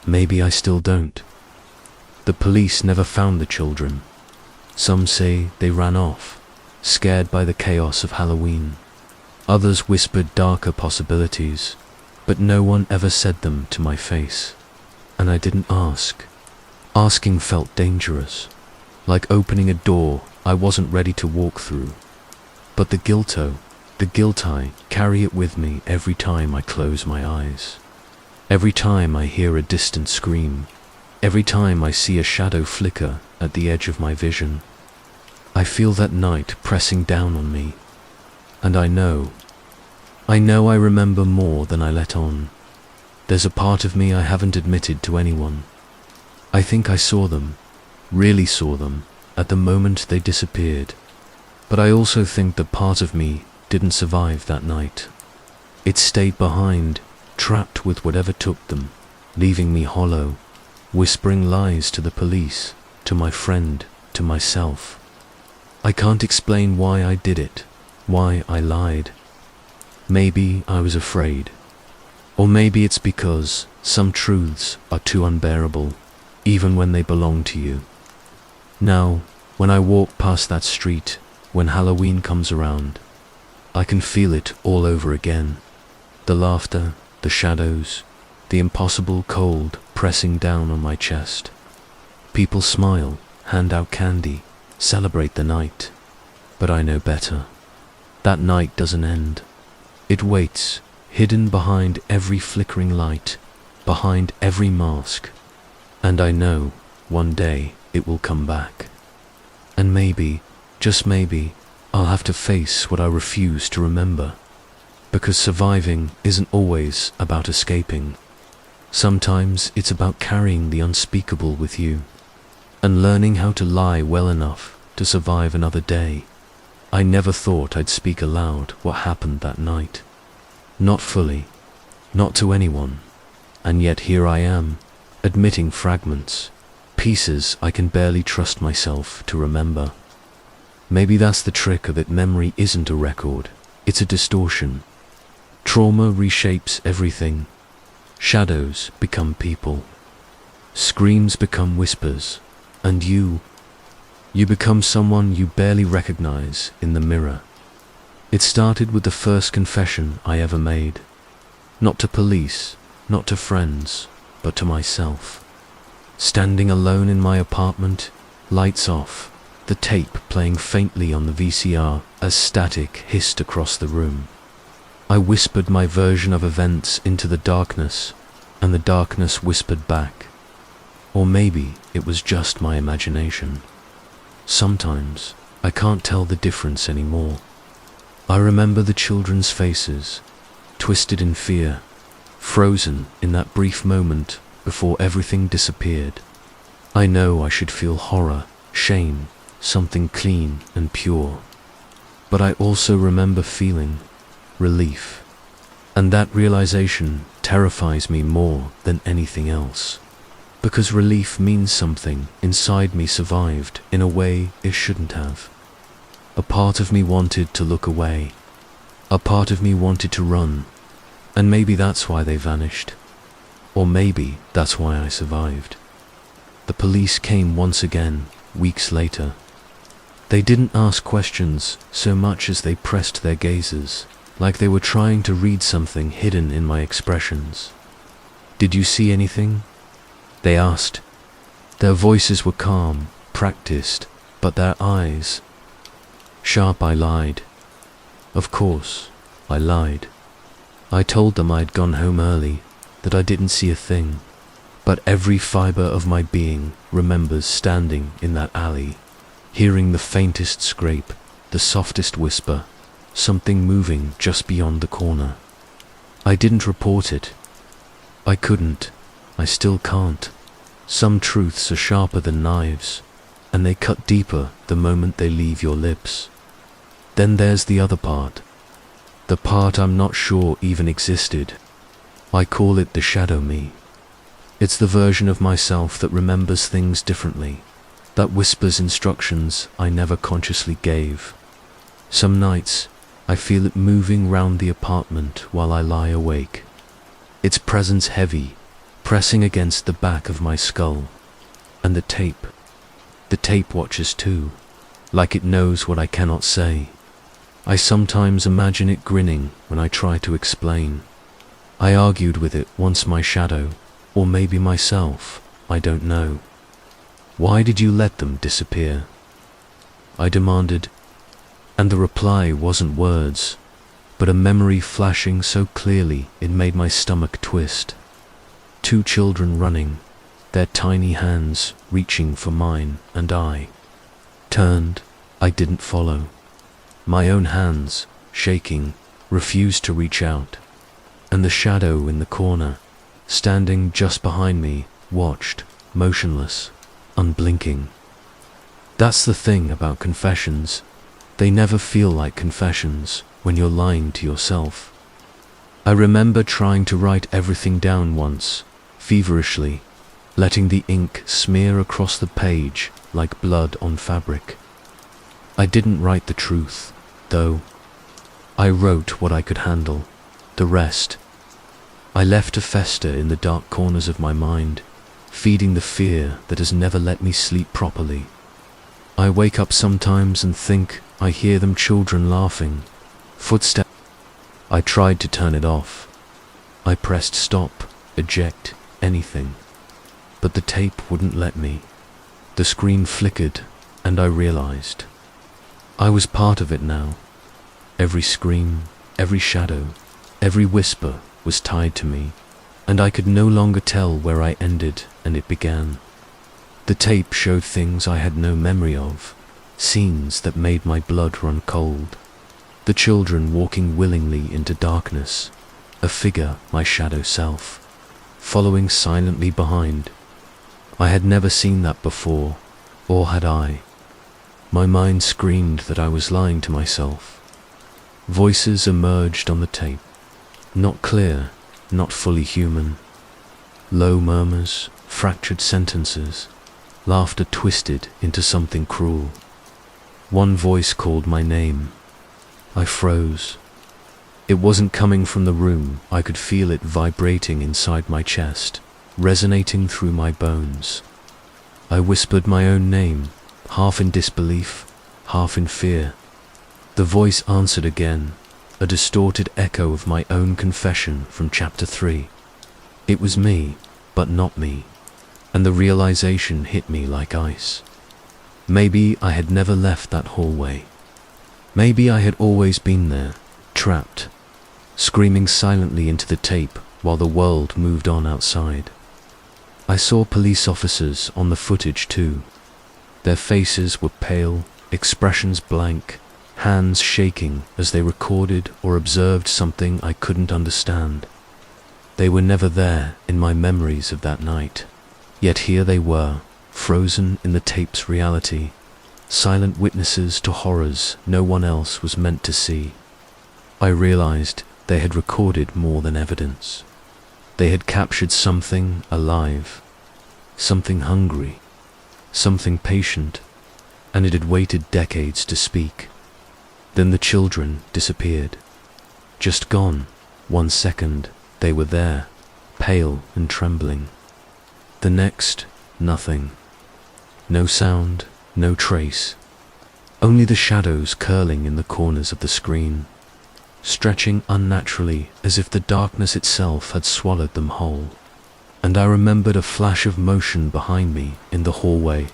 Maybe I still don't. The police never found the children. Some say they ran off, scared by the chaos of Halloween. Others whispered darker possibilities, but no one ever said them to my face. And I didn't ask. Asking felt dangerous, like opening a door I wasn't ready to walk through. But the guilt I carry it with me every time I close my eyes. Every time I hear a distant scream, every time I see a shadow flicker at the edge of my vision. I feel that night pressing down on me, and I know I remember more than I let on. There's a part of me I haven't admitted to anyone. I think I saw them, really saw them, at the moment they disappeared. But I also think that part of me didn't survive that night. It stayed behind, trapped with whatever took them, leaving me hollow, whispering lies to the police, to my friend, to myself. I can't explain why I did it, why I lied. Maybe I was afraid. Or maybe it's because some truths are too unbearable, even when they belong to you. Now, when I walk past that street, when Halloween comes around, I can feel it all over again. The laughter, the shadows, the impossible cold pressing down on my chest. People smile, hand out candy, celebrate the night. But I know better. That night doesn't end. It waits, hidden behind every flickering light, behind every mask. And I know, one day, it will come back. And maybe, just maybe, I'll have to face what I refuse to remember. Because surviving isn't always about escaping. Sometimes it's about carrying the unspeakable with you, and learning how to lie well enough to survive another day. I never thought I'd speak aloud what happened that night. Not fully, not to anyone, and yet here I am, admitting fragments, pieces I can barely trust myself to remember. Maybe that's the trick of it. Memory isn't a record, it's a distortion. Trauma reshapes everything. Shadows become people. Screams become whispers. And you become someone you barely recognize in the mirror. It started with the first confession I ever made. Not to police, not to friends, but to myself. Standing alone in my apartment, lights off, the tape playing faintly on the VCR as static hissed across the room. I whispered my version of events into the darkness, and the darkness whispered back. Or maybe it was just my imagination. Sometimes I can't tell the difference anymore. I remember the children's faces, twisted in fear, frozen in that brief moment before everything disappeared. I know I should feel horror, shame, something clean and pure. But I also remember feeling relief. And that realization terrifies me more than anything else. Because relief means something inside me survived in a way it shouldn't have. A part of me wanted to look away. A part of me wanted to run. And maybe that's why they vanished. Or maybe that's why I survived. The police came once again, weeks later. They didn't ask questions so much as they pressed their gazes, like they were trying to read something hidden in my expressions. "Did you see anything?" they asked. Their voices were calm, practiced, but their eyes sharp. I lied. Of course, I lied. I told them I'd gone home early, that I didn't see a thing. But every fiber of my being remembers standing in that alley, hearing the faintest scrape, the softest whisper, something moving just beyond the corner. I didn't report it. I couldn't. I still can't. Some truths are sharper than knives, and they cut deeper the moment they leave your lips. Then there's the other part. The part I'm not sure even existed. I call it the shadow me. It's the version of myself that remembers things differently, that whispers instructions I never consciously gave. Some nights, I feel it moving round the apartment while I lie awake. Its presence heavy, pressing against the back of my skull. And the tape watches too, like it knows what I cannot say. I sometimes imagine it grinning when I try to explain. I argued with it once, my shadow, or maybe myself, I don't know. "Why did you let them disappear?" I demanded, and the reply wasn't words, but a memory flashing so clearly it made my stomach twist. 2 children running, their tiny hands reaching for mine, and I turned. I didn't follow. My own hands, shaking, refused to reach out, and the shadow in the corner, standing just behind me, watched, motionless, unblinking. That's the thing about confessions. They never feel like confessions when you're lying to yourself. I remember trying to write everything down once, feverishly, letting the ink smear across the page like blood on fabric. I didn't write the truth, though. I wrote what I could handle. The rest I left to fester in the dark corners of my mind, feeding the fear that has never let me sleep properly. I wake up sometimes and think I hear them, children laughing, footsteps. I tried to turn it off. I pressed stop. eject, anything. But the tape wouldn't let me. The screen flickered, and I realized I was part of it now. Every scream, every shadow, every whisper was tied to me, and I could no longer tell where I ended and it began. The tape showed things I had no memory of, scenes that made my blood run cold. The children walking willingly into darkness, a figure, my shadow self, following silently behind. I had never seen that before, or had I. My mind screamed that I was lying to myself. Voices emerged on the tape, not clear, not fully human. Low murmurs, fractured sentences, laughter twisted into something cruel. One voice called my name. I froze. It wasn't coming from the room. I could feel it vibrating inside my chest, resonating through my bones. I whispered my own name, half in disbelief, half in fear. The voice answered again, a distorted echo of my own confession from chapter 3. It was me, but not me, and the realization hit me like ice. Maybe I had never left that hallway. Maybe I had always been there, trapped, screaming silently into the tape while the world moved on outside. I saw police officers on the footage too. Their faces were pale, expressions blank, hands shaking as they recorded or observed something I couldn't understand. They were never there in my memories of that night. Yet here they were, frozen in the tape's reality, silent witnesses to horrors no one else was meant to see. I realized they had recorded more than evidence. They had captured something alive, something hungry, something patient, and it had waited decades to speak. Then the children disappeared. Just gone. 1 second, they were there, pale and trembling. The next, nothing. No sound, no trace. Only the shadows curling in the corners of the screen, stretching unnaturally as if the darkness itself had swallowed them whole. And I remembered a flash of motion behind me in the hallway.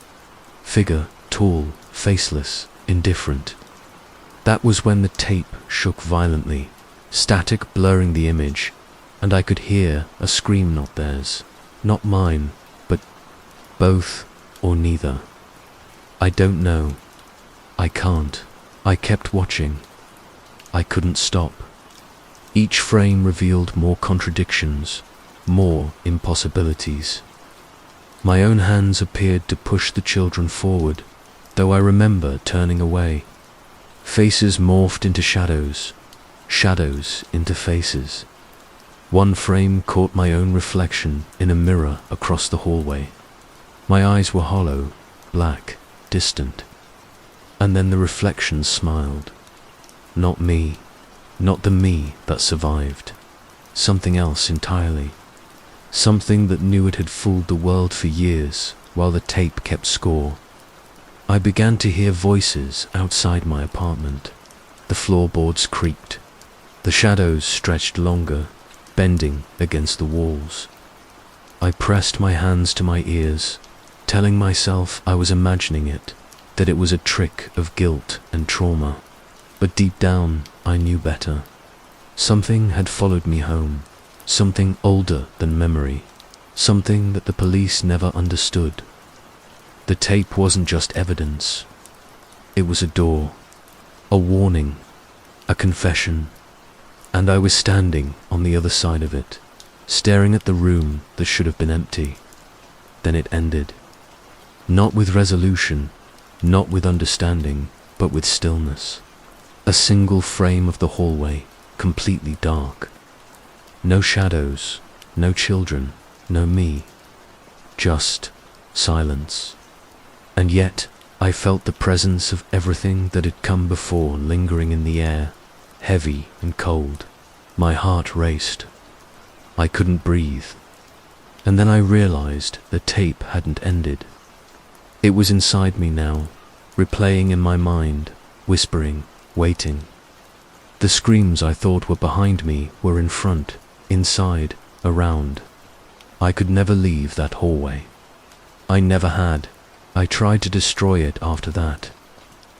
Figure, tall, faceless, indifferent. That was when the tape shook violently, static blurring the image, and I could hear a scream, not theirs, not mine, but both or neither. I don't know. I can't. I kept watching. I couldn't stop. Each frame revealed more contradictions, more impossibilities. My own hands appeared to push the children forward, though I remember turning away. Faces morphed into shadows, shadows into faces. One frame caught my own reflection in a mirror across the hallway. My eyes were hollow, black, distant. And then the reflection smiled. Not me, not the me that survived. Something else entirely. Something that knew it had fooled the world for years while the tape kept score. I began to hear voices outside my apartment. The floorboards creaked. The shadows stretched longer, bending against the walls. I pressed my hands to my ears, telling myself I was imagining it, that it was a trick of guilt and trauma. But deep down, I knew better. Something had followed me home, something older than memory, something that the police never understood. The tape wasn't just evidence. It was a door, a warning, a confession, and I was standing on the other side of it, staring at the room that should have been empty. Then it ended. Not with resolution, not with understanding, but with stillness. A single frame of the hallway, completely dark. No shadows, no children, no me. Just silence. And yet, I felt the presence of everything that had come before lingering in the air, heavy and cold. My heart raced. I couldn't breathe. And then I realized the tape hadn't ended. It was inside me now, replaying in my mind, whispering, waiting. The screams I thought were behind me were in front, inside, around. I could never leave that hallway. I never had. I tried to destroy it after that.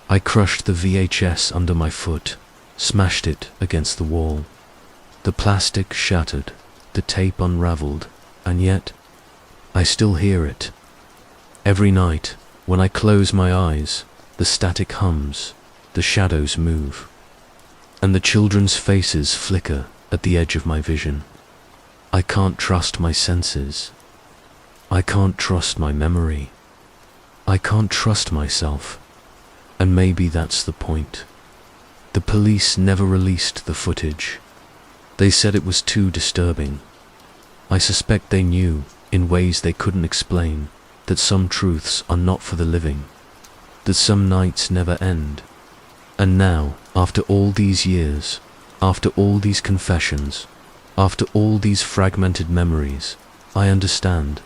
I crushed the VHS under my foot, smashed it against the wall. The plastic shattered, the tape unraveled, and yet, I still hear it. Every night, when I close my eyes, the static hums, the shadows move, and the children's faces flicker at the edge of my vision. I can't trust my senses. I can't trust my memory. I can't trust myself. And maybe that's the point. The police never released the footage. They said it was too disturbing. I suspect they knew, in ways they couldn't explain, that some truths are not for the living, that some nights never end. And now, after all these years, after all these confessions, after all these fragmented memories, I understand.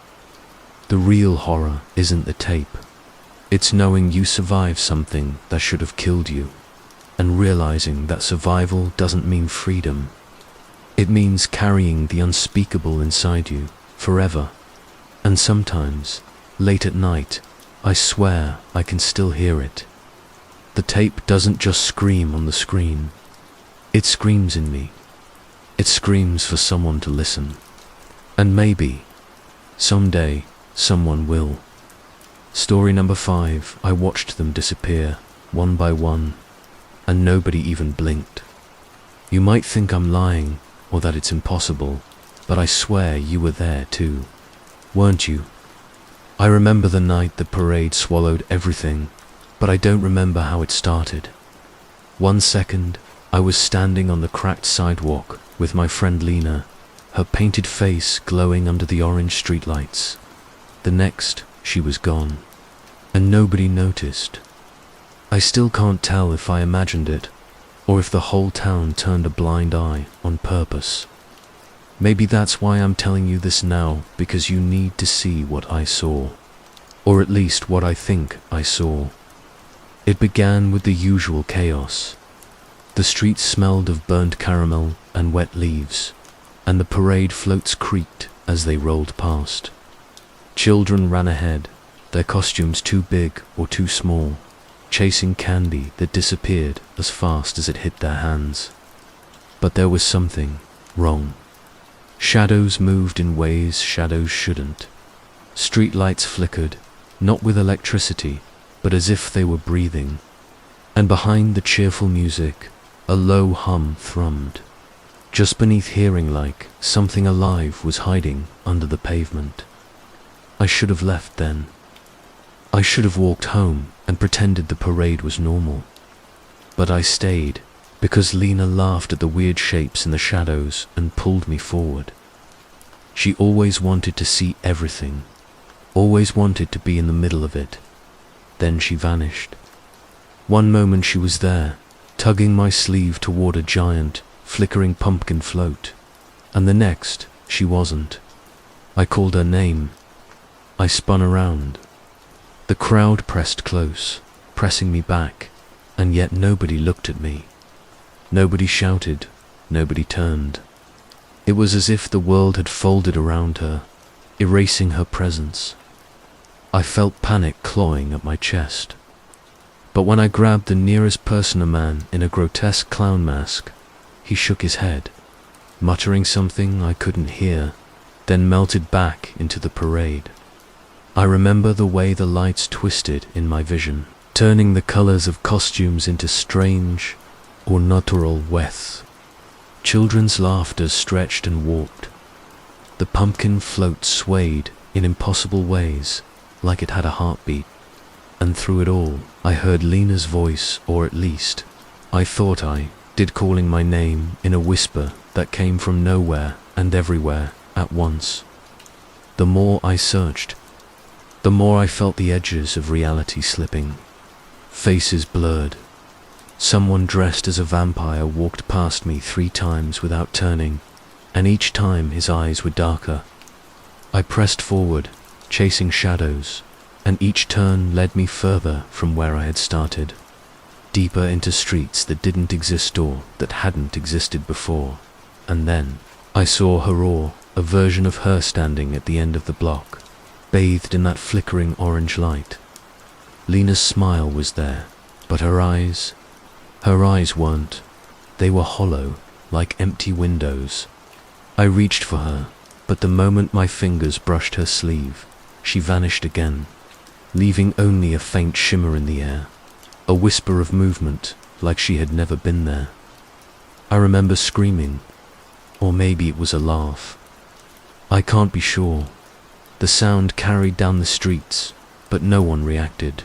The real horror isn't the tape. It's knowing you survived something that should have killed you, and realizing that survival doesn't mean freedom. It means carrying the unspeakable inside you forever. And sometimes, late at night, I swear I can still hear it. The tape doesn't just scream on the screen. It screams in me. It screams for someone to listen. And maybe, someday, someone will. Story number 5, I watched them disappear, one by one, and nobody even blinked. You might think I'm lying, or that it's impossible, but I swear you were there too, weren't you? I remember the night the parade swallowed everything, but I don't remember how it started. One second, I was standing on the cracked sidewalk with my friend Lena, her painted face glowing under the orange streetlights. The next, she was gone, and nobody noticed. I still can't tell if I imagined it, or if the whole town turned a blind eye on purpose. Maybe that's why I'm telling you this now, because you need to see what I saw, or at least what I think I saw. It began with the usual chaos. The streets smelled of burnt caramel and wet leaves, and the parade floats creaked as they rolled past. Children ran ahead, their costumes too big or too small, chasing candy that disappeared as fast as it hit their hands. But there was something wrong. Shadows moved in ways shadows shouldn't. Streetlights flickered, not with electricity, but as if they were breathing. And behind the cheerful music, a low hum thrummed. Just beneath hearing, like something alive was hiding under the pavement. I should have left then. I should have walked home and pretended the parade was normal. But I stayed, because Lena laughed at the weird shapes in the shadows and pulled me forward. She always wanted to see everything, always wanted to be in the middle of it. Then she vanished. One moment she was there, tugging my sleeve toward a giant, flickering pumpkin float, and the next, she wasn't. I called her name. I spun around. The crowd pressed close, pressing me back, and yet nobody looked at me. Nobody shouted, nobody turned. It was as if the world had folded around her, erasing her presence. I felt panic clawing at my chest. But when I grabbed the nearest person, a man in a grotesque clown mask, he shook his head, muttering something I couldn't hear, then melted back into the parade. I remember the way the lights twisted in my vision, turning the colors of costumes into strange or natural weaths. Children's laughter stretched and warped. The pumpkin float swayed in impossible ways, like it had a heartbeat. And through it all, I heard Lena's voice, or at least, I thought I did, calling my name in a whisper that came from nowhere and everywhere at once. The more I searched, the more I felt the edges of reality slipping. Faces blurred. Someone dressed as a vampire walked past me 3 times without turning, and each time his eyes were darker. I pressed forward, chasing shadows, and each turn led me further from where I had started, deeper into streets that didn't exist or that hadn't existed before. And then I saw horror a version of her standing at the end of the block, bathed in that flickering orange light. Lena's smile was there, but her eyes weren't. They were hollow, like empty windows. I reached for her, but the moment my fingers brushed her sleeve, she vanished again, leaving only a faint shimmer in the air, a whisper of movement, like she had never been there. I remember screaming, or maybe it was a laugh. I can't be sure. The sound carried down the streets, but no one reacted.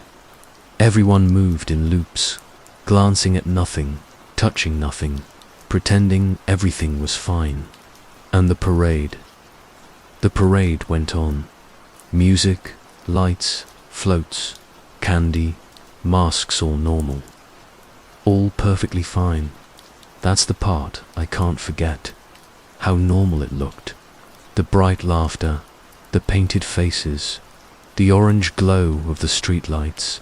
Everyone moved in loops, glancing at nothing, touching nothing, pretending everything was fine. And the parade went on. Music, lights, floats, candy, masks, all normal. All perfectly fine. That's the part I can't forget. How normal it looked. The bright laughter, the painted faces, the orange glow of the streetlights.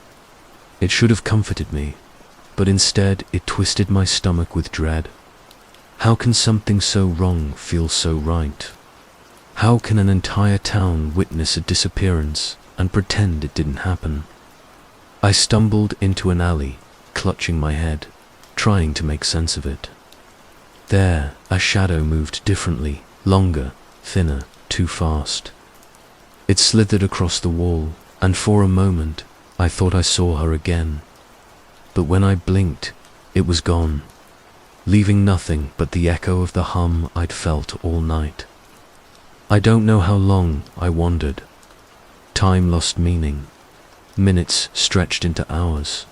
It should have comforted me, but instead it twisted my stomach with dread. How can something so wrong feel so right? How can an entire town witness a disappearance and pretend it didn't happen? I stumbled into an alley, clutching my head, trying to make sense of it. There, a shadow moved differently, longer, thinner, too fast. It slithered across the wall, and for a moment, I thought I saw her again. But when I blinked, it was gone, leaving nothing but the echo of the hum I'd felt all night. I don't know how long I wandered. Time lost meaning. Minutes stretched into hours.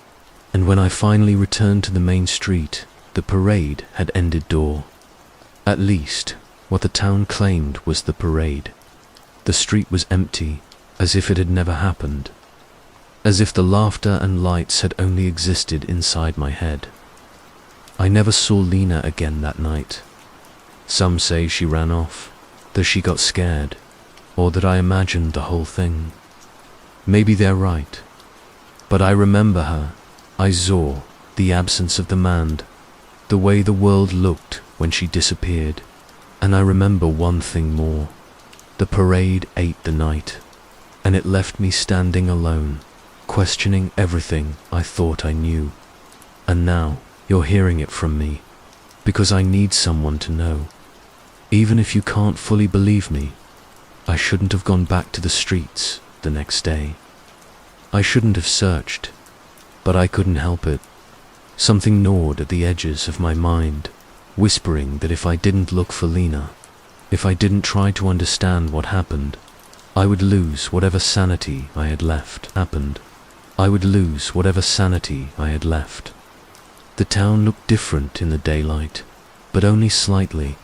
And when I finally returned to the main street, the parade had ended. At least, what the town claimed was the parade. The street was empty, as if it had never happened. As if the laughter and lights had only existed inside my head. I never saw Lena again that night. Some say she ran off, that she got scared, or that I imagined the whole thing. Maybe they're right. But I remember her. I saw the absence of the man, the way the world looked when she disappeared. And I remember one thing more. The parade ate the night, and it left me standing alone, questioning everything I thought I knew. And now, you're hearing it from me, because I need someone to know. Even if you can't fully believe me, I shouldn't have gone back to the streets the next day. I shouldn't have searched, but I couldn't help it. Something gnawed at the edges of my mind, whispering that if I didn't look for Lena, if I didn't try to understand what happened, I would lose whatever sanity I had left. I would lose whatever sanity I had left. The town looked different in the daylight, but only slightly.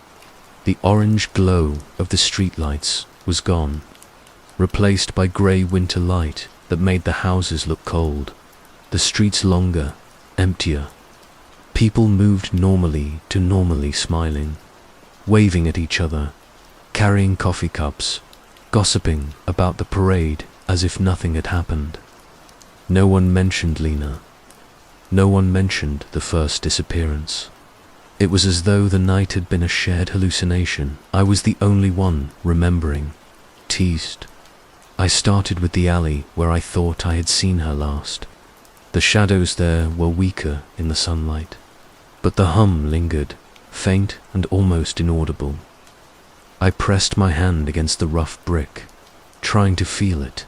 The orange glow of the streetlights was gone, replaced by grey winter light that made the houses look cold, the streets longer, emptier. People moved normally to normally smiling, waving at each other, carrying coffee cups, gossiping about the parade as if nothing had happened. No one mentioned Lena. No one mentioned the first disappearance. It was as though the night had been a shared hallucination. I was the only one remembering, teased. I started with the alley where I thought I had seen her last. The shadows there were weaker in the sunlight, but the hum lingered, faint and almost inaudible. I pressed my hand against the rough brick, trying to feel it,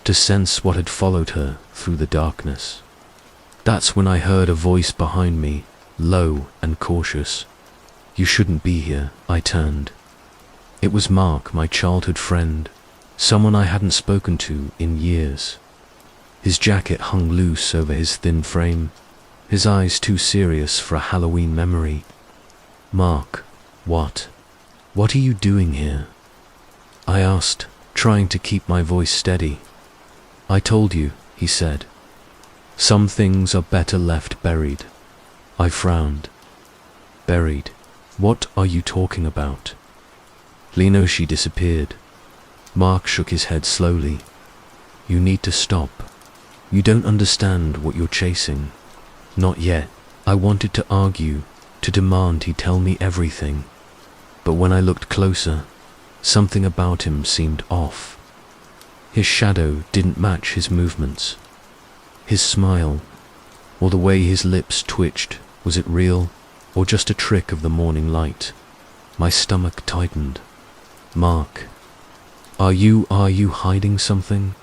to sense what had followed her through the darkness. That's when I heard a voice behind me, low and cautious. "You shouldn't be here." I turned. It was Mark, my childhood friend, someone I hadn't spoken to in years. His jacket hung loose over his thin frame, his eyes too serious for a Halloween memory. "Mark, what are you doing here?" I asked, trying to keep my voice steady. "I told you," he said. "Some things are better left buried." I frowned. "Buried? What are you talking about?" "Lena, she disappeared." Mark shook his head slowly. "You need to stop. You don't understand what you're chasing." Not yet. I wanted to argue, to demand he tell me everything. But when I looked closer, Something about him seemed off. His shadow didn't match his movements. His smile, or the way his lips twitched, was it real, or just a trick of the morning light? My stomach tightened. Mark, are you hiding something?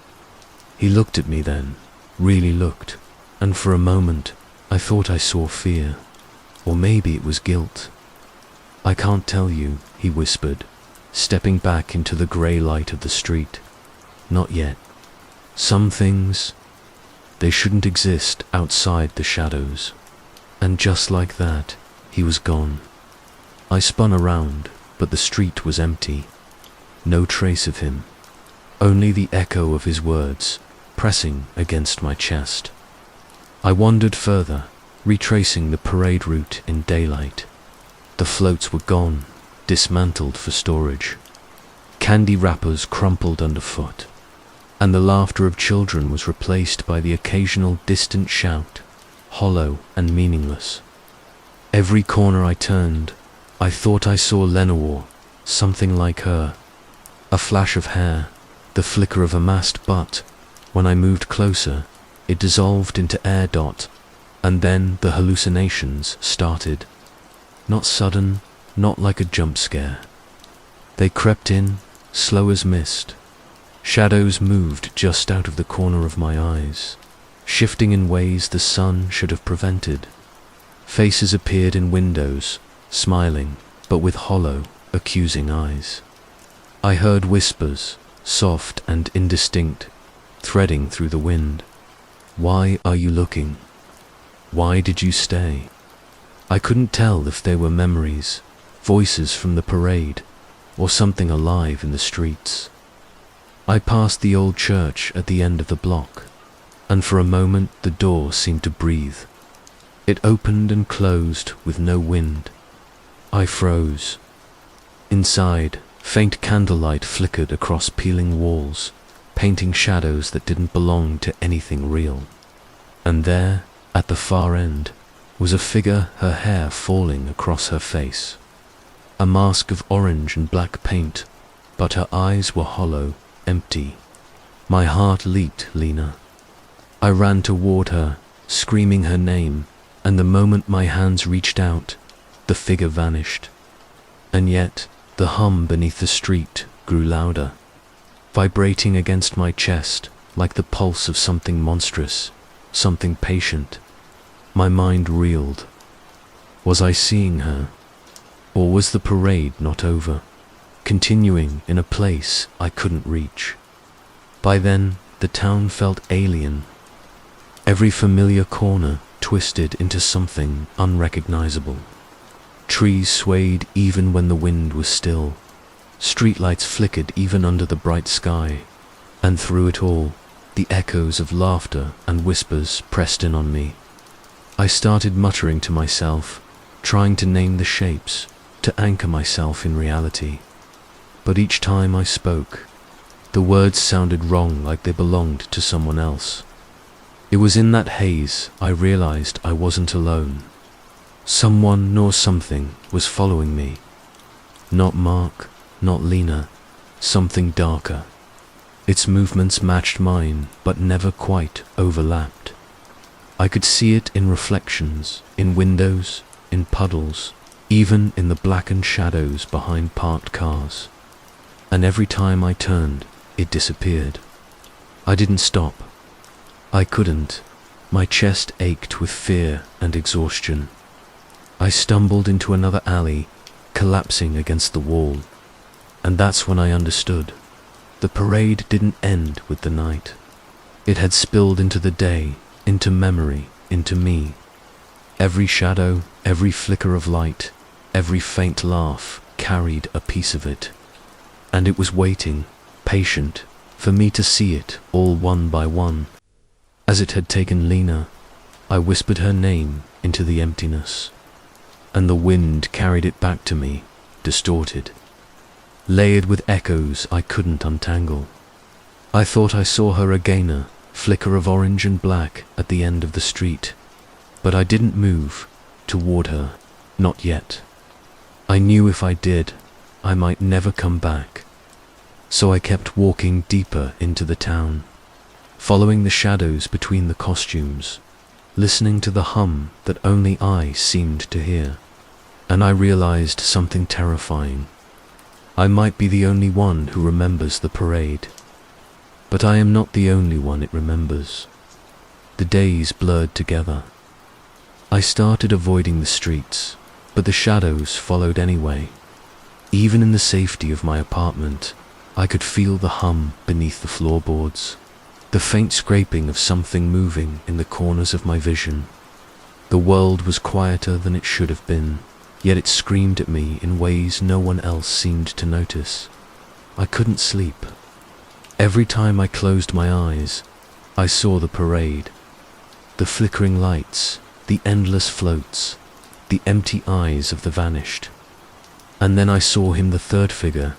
He looked at me then, really looked, and for a moment I thought I saw fear, or maybe it was guilt. I can't tell you, he whispered, stepping back into the grey light of the street. Not yet. Some things, they shouldn't exist outside the shadows. And just like that, he was gone. I spun around, but the street was empty. No trace of him. Only the echo of his words, pressing against my chest. I wandered further, retracing the parade route in daylight. The floats were gone, dismantled for storage. Candy wrappers crumpled underfoot, and the laughter of children was replaced by the occasional distant shout, hollow and meaningless. Every corner I turned, I thought I saw Lenore, something like her. A flash of hair, the flicker of a mast, but when I moved closer, it dissolved into air dot, and then the hallucinations started. Not sudden, not like a jump scare. They crept in, slow as mist. Shadows moved just out of the corner of my eyes, shifting in ways the sun should have prevented. Faces appeared in windows, smiling, but with hollow, accusing eyes. I heard whispers, soft and indistinct, threading through the wind. Why are you looking? Why did you stay? I couldn't tell if they were memories, voices from the parade, or something alive in the streets. I passed the old church at the end of the block, and for a moment the door seemed to breathe. It opened and closed with no wind. I froze. Inside, faint candlelight flickered across peeling walls, painting shadows that didn't belong to anything real. And there, at the far end, was a figure, her hair falling across her face. A mask of orange and black paint, but her eyes were hollow, empty. My heart leaped, Lena. I ran toward her, screaming her name, and the moment my hands reached out, the figure vanished. And yet, the hum beneath the street grew louder, vibrating against my chest like the pulse of something monstrous, something patient. My mind reeled. Was I seeing her? Or was the parade not over, continuing in a place I couldn't reach? By then, the town felt alien. Every familiar corner twisted into something unrecognizable. Trees swayed even when the wind was still. Streetlights flickered even under the bright sky. And through it all, the echoes of laughter and whispers pressed in on me. I started muttering to myself, trying to name the shapes, to anchor myself in reality. But each time I spoke, the words sounded wrong, like they belonged to someone else. It was in that haze I realized I wasn't alone. Someone nor something was following me. Not Mark, not Lena, something darker. Its movements matched mine, but never quite overlapped. I could see it in reflections, in windows, in puddles, even in the blackened shadows behind parked cars. And every time I turned, it disappeared. I didn't stop. I couldn't. My chest ached with fear and exhaustion. I stumbled into another alley, collapsing against the wall. And that's when I understood. The parade didn't end with the night. It had spilled into the day, into memory, into me. Every shadow, every flicker of light, every faint laugh carried a piece of it. And it was waiting, patient, for me to see it all one by one. As it had taken Lena, I whispered her name into the emptiness. And the wind carried it back to me, distorted, layered with echoes I couldn't untangle. I thought I saw her again, flicker of orange and black at the end of the street, but I didn't move toward her, not yet. I knew if I did, I might never come back. So I kept walking deeper into the town, following the shadows between the costumes, listening to the hum that only I seemed to hear. And I realized something terrifying. I might be the only one who remembers the parade, but I am not the only one it remembers. The days blurred together. I started avoiding the streets, but the shadows followed anyway. Even in the safety of my apartment, I could feel the hum beneath the floorboards, the faint scraping of something moving in the corners of my vision. The world was quieter than it should have been, yet it screamed at me in ways no one else seemed to notice. I couldn't sleep. Every time I closed my eyes, I saw the parade, the flickering lights, the endless floats, the empty eyes of the vanished. And then I saw him, the third figure,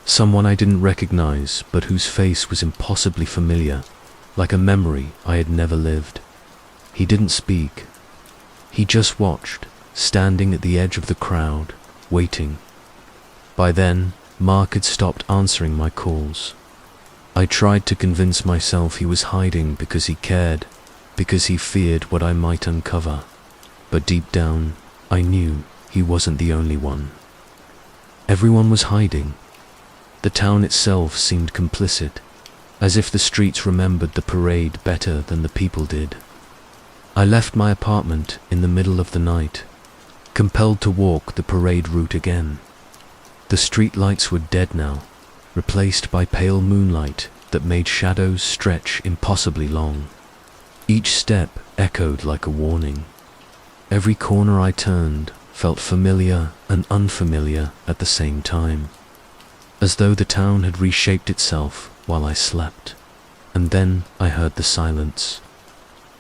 someone I didn't recognize but whose face was impossibly familiar, like a memory I had never lived. He didn't speak. He just watched, standing at the edge of the crowd, waiting. By then, Mark had stopped answering my calls. I tried to convince myself he was hiding because he cared, because he feared what I might uncover. But deep down, I knew he wasn't the only one. Everyone was hiding. The town itself seemed complicit, as if the streets remembered the parade better than the people did. I left my apartment in the middle of the night, compelled to walk the parade route again. The street lights were dead now, replaced by pale moonlight that made shadows stretch impossibly long. Each step echoed like a warning. Every corner I turned felt familiar and unfamiliar at the same time, as though the town had reshaped itself while I slept. And then I heard the silence.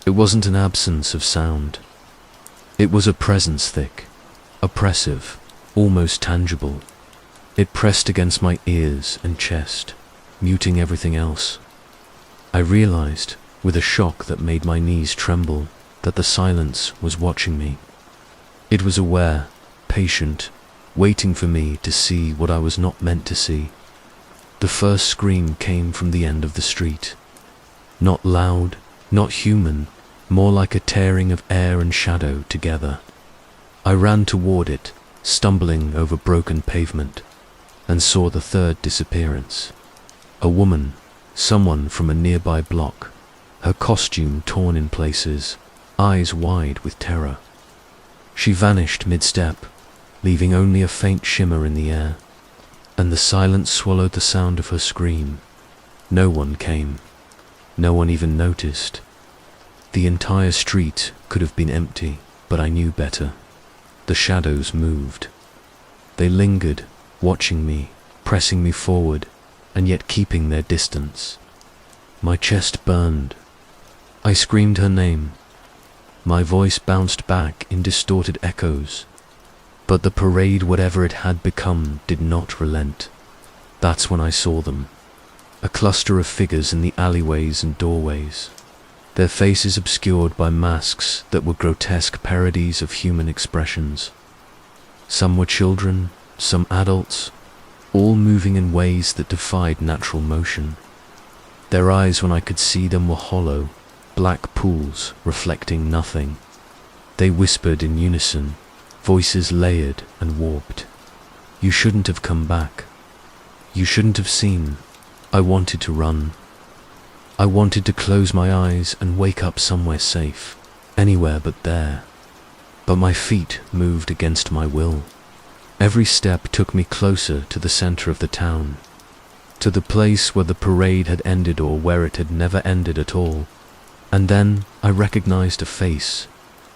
It wasn't an absence of sound. It was a presence thick, oppressive, almost tangible. It pressed against my ears and chest, muting everything else. I realized, with a shock that made my knees tremble, that the silence was watching me. It was aware, patient, waiting for me to see what I was not meant to see. The first scream came from the end of the street. Not loud, not human, more like a tearing of air and shadow together. I ran toward it, stumbling over broken pavement, and saw the third disappearance. A woman, someone from a nearby block, her costume torn in places, eyes wide with terror. She vanished mid-step, leaving only a faint shimmer in the air, and the silence swallowed the sound of her scream. No one came. No one even noticed. The entire street could have been empty, but I knew better. The shadows moved. They lingered, watching me, pressing me forward, and yet keeping their distance. My chest burned. I screamed her name. My voice bounced back in distorted echoes. But the parade, whatever it had become, did not relent. That's when I saw them. A cluster of figures in the alleyways and doorways, their faces obscured by masks that were grotesque parodies of human expressions. Some were children, some adults, all moving in ways that defied natural motion. Their eyes, when I could see them, were hollow, black pools reflecting nothing. They whispered in unison, voices layered and warped. You shouldn't have come back. You shouldn't have seen. I wanted to run. I wanted to close my eyes and wake up somewhere safe, anywhere but there. But my feet moved against my will. Every step took me closer to the center of the town, to the place where the parade had ended or where it had never ended at all. And then I recognized a face.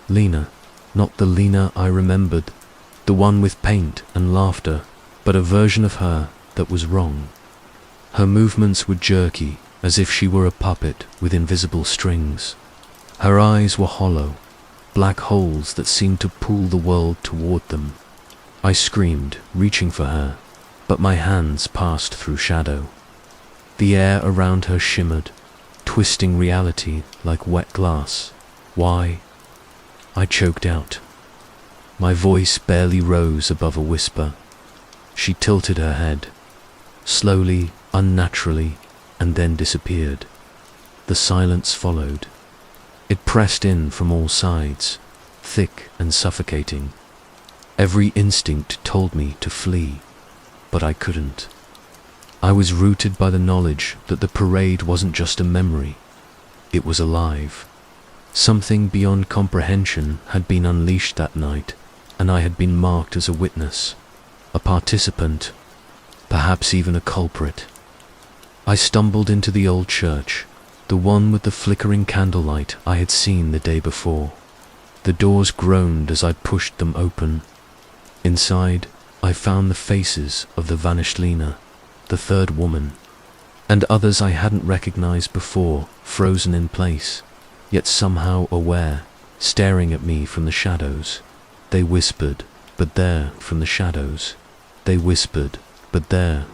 Lena, not the Lena I remembered, the one with paint and laughter, but a version of her that was wrong. Her movements were jerky, as if she were a puppet with invisible strings. Her eyes were hollow, black holes that seemed to pull the world toward them. I screamed, reaching for her, but my hands passed through shadow. The air around her shimmered, twisting reality like wet glass. Why? I choked out. My voice barely rose above a whisper. She tilted her head. Slowly, unnaturally, and then disappeared. The silence followed. It pressed in from all sides, thick and suffocating. Every instinct told me to flee, but I couldn't. I was rooted by the knowledge that the parade wasn't just a memory, it was alive. Something beyond comprehension had been unleashed that night, and I had been marked as a witness, a participant, perhaps even a culprit. I stumbled into the old church, the one with the flickering candlelight I had seen the day before. The doors groaned as I pushed them open. Inside, I found the faces of the vanished Lena, the third woman, and others I hadn't recognized before, frozen in place, yet somehow aware, staring at me from the shadows. They whispered, "But there," from the shadows. They whispered, "But there,"